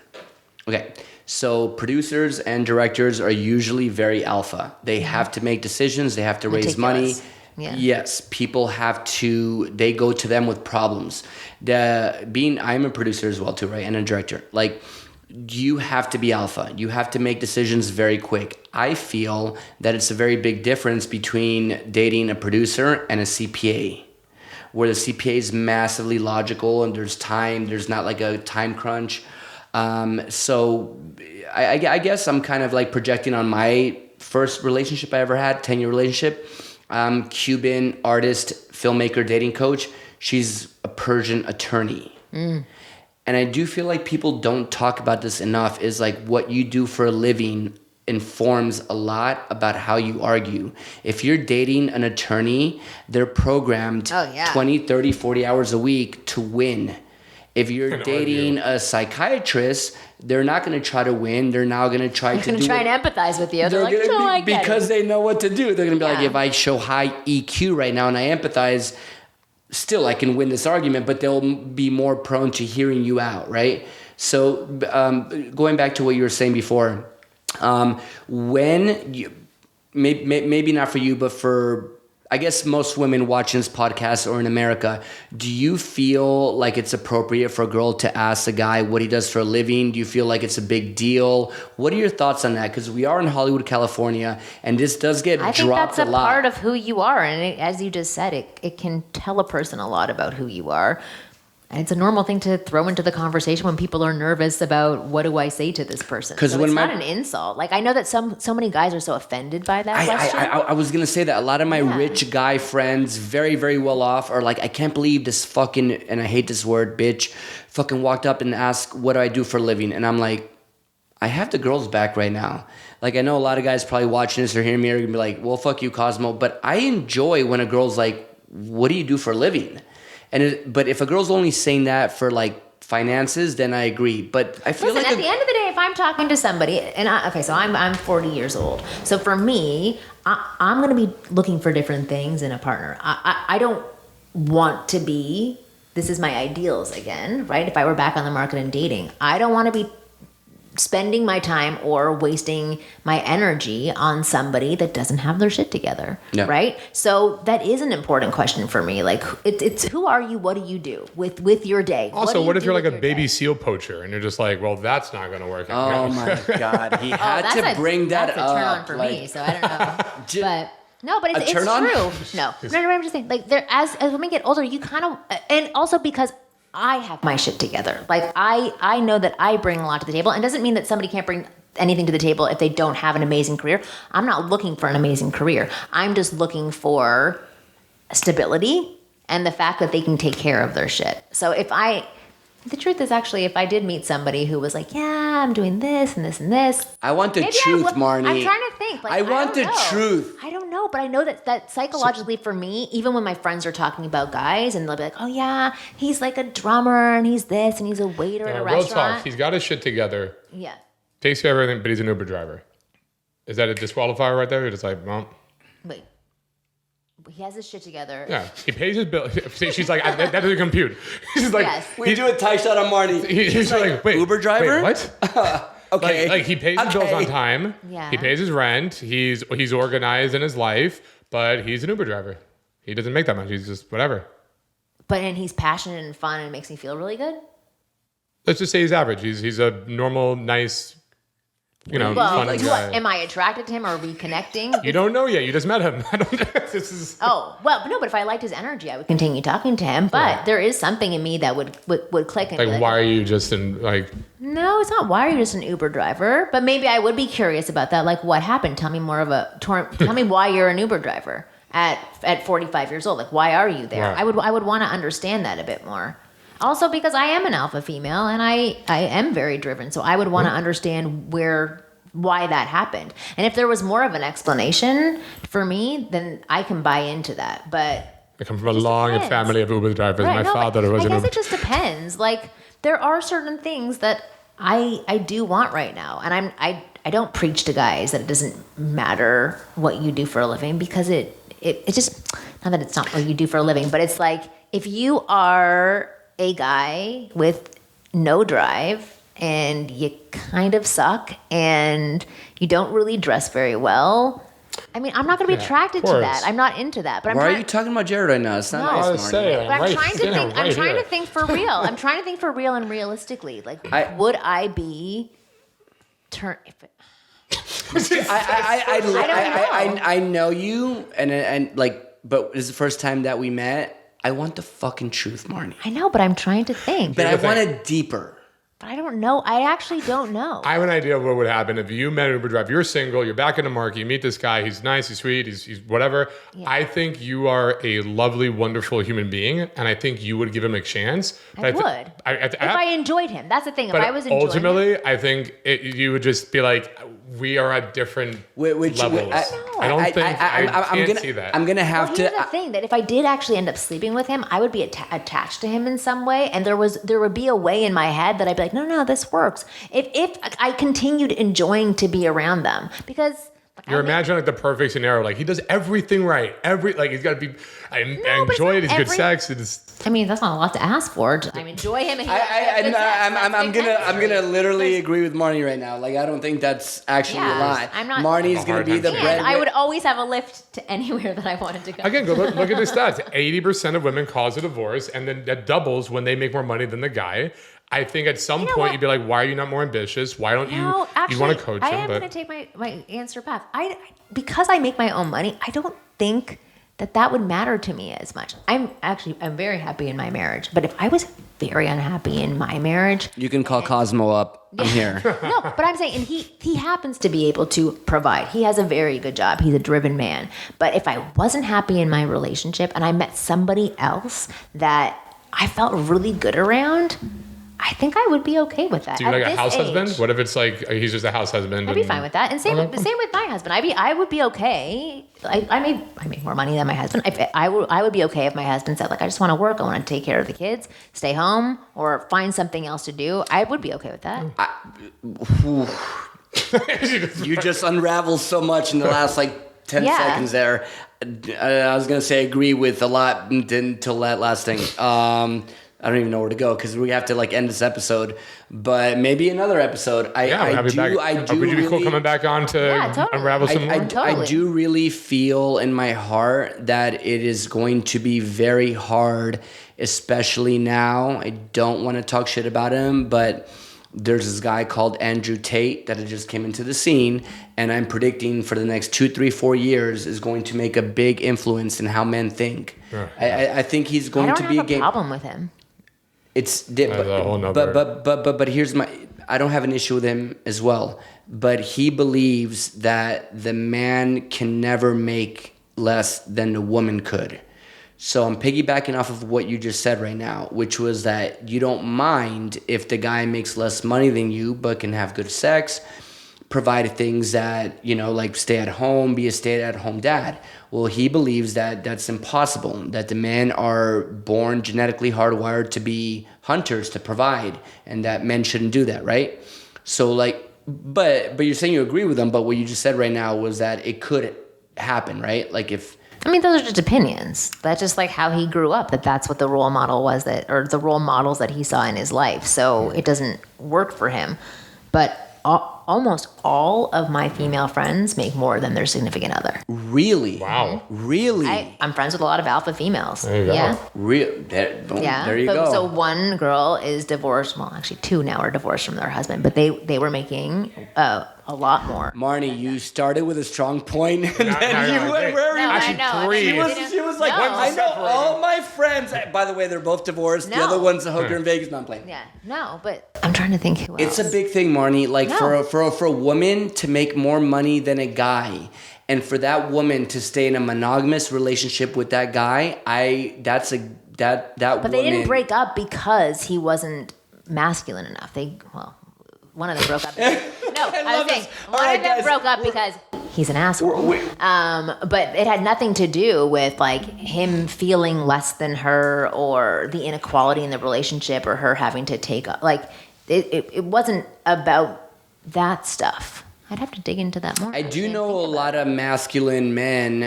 Okay, so producers and directors are usually very alpha. They have to make decisions. They have to raise money. Yeah. Yes, people they go to them with problems. I'm a producer as well too, right? And a director. Like, you have to be alpha. You have to make decisions very quick. I feel that it's a very big difference between dating a producer and a CPA, where the CPA is massively logical and there's not like a time crunch. So I guess I'm kind of like projecting on my first relationship I ever had, 10-year relationship. Cuban artist, filmmaker, dating coach. She's a Persian attorney. And I do feel like people don't talk about this enough, is like what you do for a living informs a lot about how you argue. If you're dating an attorney, they're programmed 20, 30, 40 hours a week to win. If you're dating a psychiatrist, they're not going to try to win. They're now going to try to and empathize with you. They're like, because they know what to do. They're going to be like, if I show high EQ right now and I empathize, still I can win this argument, but they'll be more prone to hearing you out, right? So going back to what you were saying before, when you, maybe not for you, but for I guess most women watching this podcast or in America, do you feel like it's appropriate for a girl to ask a guy what he does for a living? Do you feel like it's a big deal? What are your thoughts on that? Because we are in Hollywood, California, and this does get dropped a lot. I think that's a part of who you are. And as you just said, it can tell a person a lot about who you are. And it's a normal thing to throw into the conversation when people are nervous about what do I say to this person. Because it's not an insult. Like I know that so many guys are so offended by that question. I was gonna say that a lot of my rich guy friends, very very well off, are like, I can't believe this fucking, and I hate this word, bitch, fucking walked up and asked, what do I do for a living? And I'm like, I have the girls back right now. Like, I know a lot of guys probably watching this or hearing me are gonna be like, well, fuck you, Cosmo. But I enjoy when a girl's like, what do you do for a living? But if a girl's only saying that for like finances, then I agree. But I feel Listen, at the end of the day, if I'm talking to somebody, so I'm 40 years old. So for me, I'm going to be looking for different things in a partner. I don't want to be, this is my ideals again, right? If I were back on the market and dating, I don't want to be spending my time or wasting my energy on somebody that doesn't have their shit together, right? So that is an important question for me. Like, it's who are you? What do you do with your day? Also, what if you're like a baby seal poacher and you're just like, well, that's not going to work. Oh my God, he had to bring that up. That's a turn on for me. So I don't know, but. No, but it's true. No, I'm just saying. Like, as women get older, you kind of, and also because I have my shit together. Like, I know that I bring a lot to the table, and doesn't mean that somebody can't bring anything to the table if they don't have an amazing career. I'm not looking for an amazing career. I'm just looking for stability and the fact that they can take care of their shit. So the truth is, actually, if I did meet somebody who was like, yeah, I'm doing this and this and this. I want the truth, Marni. I'm trying to think. Like, I want the truth. I don't know, but I know that psychologically for me, even when my friends are talking about guys and they'll be like, oh yeah, he's like a drummer and he's this and he's a waiter at a restaurant. Real talk. He's got his shit together. Yeah. Takes care of everything, but he's an Uber driver. Is that a disqualifier right there? You're just like, well. Wait. He has his shit together. Yeah, he pays his bill. She's like, that doesn't compute. She's like, yes. We do a tie shot on Marni. He's like, wait, Uber driver? Wait, what? Okay. Like he pays his bills on time. Yeah. He pays his rent. He's organized in his life, but he's an Uber driver. He doesn't make that much. He's just whatever. And he's passionate and fun and makes me feel really good. Let's just say he's average. He's a normal, nice, fun guy. Am I attracted to him? Are we connecting? You don't know yet. You just met him. But if I liked his energy, I would continue talking to him. But there is something in me that would click. And like, why are you just in like? No, it's not. Why are you just an Uber driver? But maybe I would be curious about that. Like, what happened? Tell me more tell me why you're an Uber driver at 45 years old. Like, why are you there? Right. I would want to understand that a bit more. Also, because I am an alpha female and I am very driven, so I would want to understand why that happened. And if there was more of an explanation for me, then I can buy into that. But I come from a long family of Uber drivers. Right, My father was I an guess Uber. it just depends. Like, there are certain things that I do want right now, and I don't preach to guys that it doesn't matter what you do for a living, because it just, not that it's not what you do for a living, but it's like, if you are a guy with no drive and you kind of suck and you don't really dress very well, I mean, I'm not going to be attracted to that. I'm not into that. But Why are you talking about Jared right now? It's not nice, Marni. But I'm trying to think for real. I'm trying to think for real and realistically. Like, would I be I know you, and but it's the first time that we met. I want the fucking truth, Marni. I know, but I'm trying to think. But I want it deeper. But I don't know. I actually don't know. I have an idea of what would happen if you met an Uber driver. You're single. You're back in the market. You meet this guy. He's nice. He's sweet. He's whatever. Yeah. I think you are a lovely, wonderful human being, and I think you would give him a chance. I would. If I enjoyed him. That's the thing. If I was enjoying ultimately, him. I think you would just be like, we are at different levels. I don't think I can't see that. I'm gonna have to. Here's the thing, that if I did actually end up sleeping with him, I would be attached to him in some way, and there would be a way in my head that I'd be like, no, this works. If I continued enjoying to be around them, because. You're imagining like the perfect scenario. Like, he does everything right. He's got to be. I enjoy it. He's good sex. I mean, that's not a lot to ask for. I enjoy him. And I'm gonna literally agree with Marni right now. Like, I don't think that's actually a lot. Marni's gonna be the bread. I would always have a lift to anywhere that I wanted to go. Again, go look at the stats. 80% of women cause a divorce, and then that doubles when they make more money than the guy. I think at some point you'd be like, why are you not more ambitious? Why don't you? Actually, you want to coach him? I am going to take my answer back. Because I make my own money, I don't think that would matter to me as much. I'm very happy in my marriage. But if I was very unhappy in my marriage, you can call Kosmo up. I'm here. No, but I'm saying, and he happens to be able to provide. He has a very good job. He's a driven man. But if I wasn't happy in my relationship and I met somebody else that I felt really good around, I think I would be okay with that. Do you like a house age. husband? What if it's like he's just a house husband? I'd be fine with that. And same with my husband. I would be okay. I make more money than my husband. I would be okay if my husband said, like, I just want to work. I want to take care of the kids, stay home, or find something else to do. I would be okay with that. You just unraveled so much in the last 10 seconds there. I was going to say agree with a lot until that last thing. I don't even know where to go because we have to end this episode, but maybe another episode. Would you be cool coming back on to unravel some more? I do really feel in my heart that it is going to be very hard, especially now. I don't want to talk shit about him, but there's this guy called Andrew Tate that just came into the scene, and I'm predicting for the next 2, 3, 4 years is going to make a big influence in how men think. I think he's going to be a game. I don't have a problem with him. But here's I don't have an issue with him as well, but he believes that the man can never make less than the woman could. So I'm piggybacking off of what you just said right now, which was that you don't mind if the guy makes less money than you, but can have good sex, provide things that, like stay at home, be a stay-at-home dad. Well, he believes that that's impossible, that the men are born genetically hardwired to be hunters, to provide, and that men shouldn't do that, right? So, but you're saying you agree with him, but what you just said right now was that it could happen, right? Those are just opinions. That's just how he grew up, that's what the role model was, or the role models that he saw in his life. So it doesn't work for him. But almost all of my female friends make more than their significant other. Really? Wow. Really? I'm friends with a lot of alpha females. There you go. Yeah. There you go. So one girl is divorced. Well, actually, two now are divorced from their husband, but they were making a lot more. Marni, you started with a strong point, and then you no, went where Actually, I know. three. She was like, I know all my friends. By the way, they're both divorced. The No. other one's a hooker in Vegas. No, I'm playing. Yeah, no, but I'm trying to think who else. It's a big thing, Marni. For a woman to make more money than a guy, and for that woman to stay in a monogamous relationship with that guy, But they didn't break up because he wasn't masculine enough. One of them broke up. One of them broke up because he's an asshole. But it had nothing to do with him feeling less than her or the inequality in the relationship or her having to take up. It wasn't about that stuff. I'd have to dig into that more. I do know a lot of masculine men.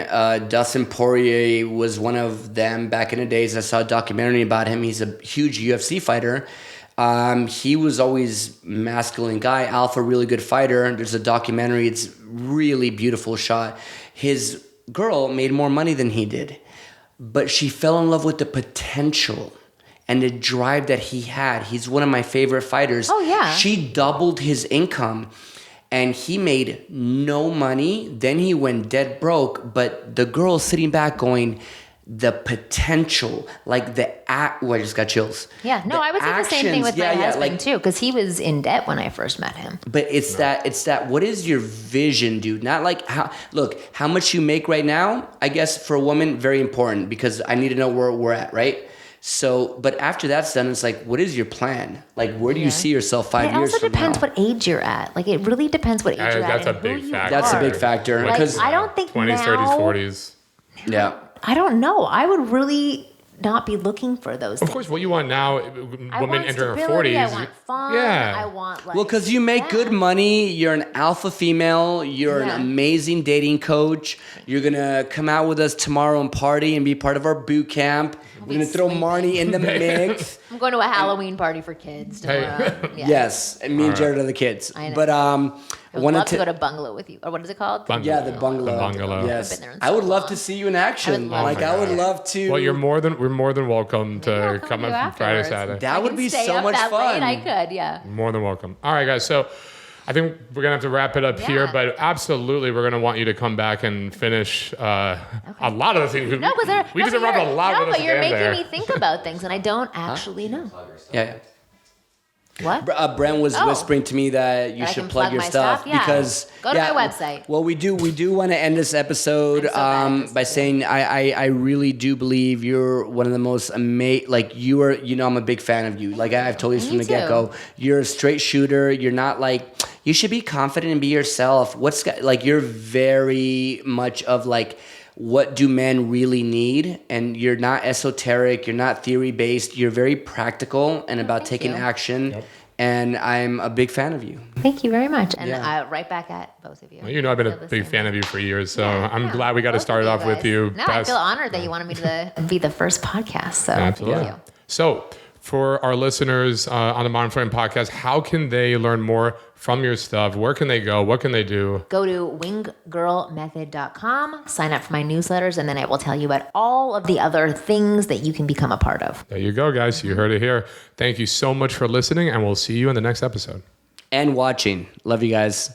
Dustin Poirier was one of them back in the days. I saw a documentary about him. He's a huge UFC fighter. He was always masculine guy, alpha, really good fighter. There's a documentary. It's really beautiful shot. His girl made more money than he did, but she fell in love with the potential and the drive that he had. He's one of my favorite fighters. Oh, yeah. She doubled his income. And he made no money. Then he went dead broke. But the girl sitting back going, the potential, I just got chills. Yeah, no, I would say the same thing with my husband too, because he was in debt when I first met him. But it's that. What is your vision, dude? Not how much you make right now. I guess for a woman, very important because I need to know where we're at, right? So, but after that's done, it's what is your plan? Where do you see yourself 5 years from now? It also depends what age you're at. It really depends what age you're at. That's a big factor. That's a big factor. Because I don't think 20s, now, 30s, 40s. Yeah. I don't know. I would really not be looking for those things. Of course, what you want now, women entering her 40s. I want fun. Yeah. I want Well, because you make good money, you're an alpha female, you're an amazing dating coach. You're going to come out with us tomorrow and party and be part of our boot camp. We're going to throw Marni in the mix. I'm going to a Halloween party for kids tomorrow. Yeah. Yes, and me and Jared are the kids. I know. But I would love to go to bungalow with you. Or what is it called? Yeah, the bungalow. The bungalow. Yes. I've been there in I would so love long. to see you in action. I would love to. Well, we're more than welcome to come you up Friday, afterwards. Saturday. That would be so much fun. I could, yeah. More than welcome. All right, guys. So I think we're going to have to wrap it up here, but absolutely we're going to want you to come back and finish a lot of the things. No, because we just wrapped a lot of but this you're in making there. me think about things, and I don't actually know. Yeah. What? Brent was Oh. whispering to me that you That I should can plug plug your my stuff stuff? Yeah. because Go to my website. Well, we do want to end this episode I'm so bad at by this. saying I really do believe you're one of the most amazing. Like you are, I'm a big fan of you. Like I've told you from Me the get go, too. you're a straight shooter. You're not like you should be confident and be yourself. Like you're very much of like. What do men really need? And you're not esoteric. You're not theory based. You're very practical and about thank taking you. action. Yep. And I'm a big fan of you. Thank you very much. And Yeah. right back at both of you. You know, I've been a Feel the big same fan way. of you for years, so Yeah, I'm yeah. glad we got to Both start of it off with guys. you. No, I feel honored that you wanted me to be the first podcast. So Absolutely. thank you. So, for our listeners on the Modern Flame podcast, how can they learn more from your stuff? Where can they go? What can they do? Go to winggirlmethod.com, sign up for my newsletters, and then I will tell you about all of the other things that you can become a part of. There you go, guys. You heard it here. Thank you so much for listening, and we'll see you in the next episode. And watching. Love you guys.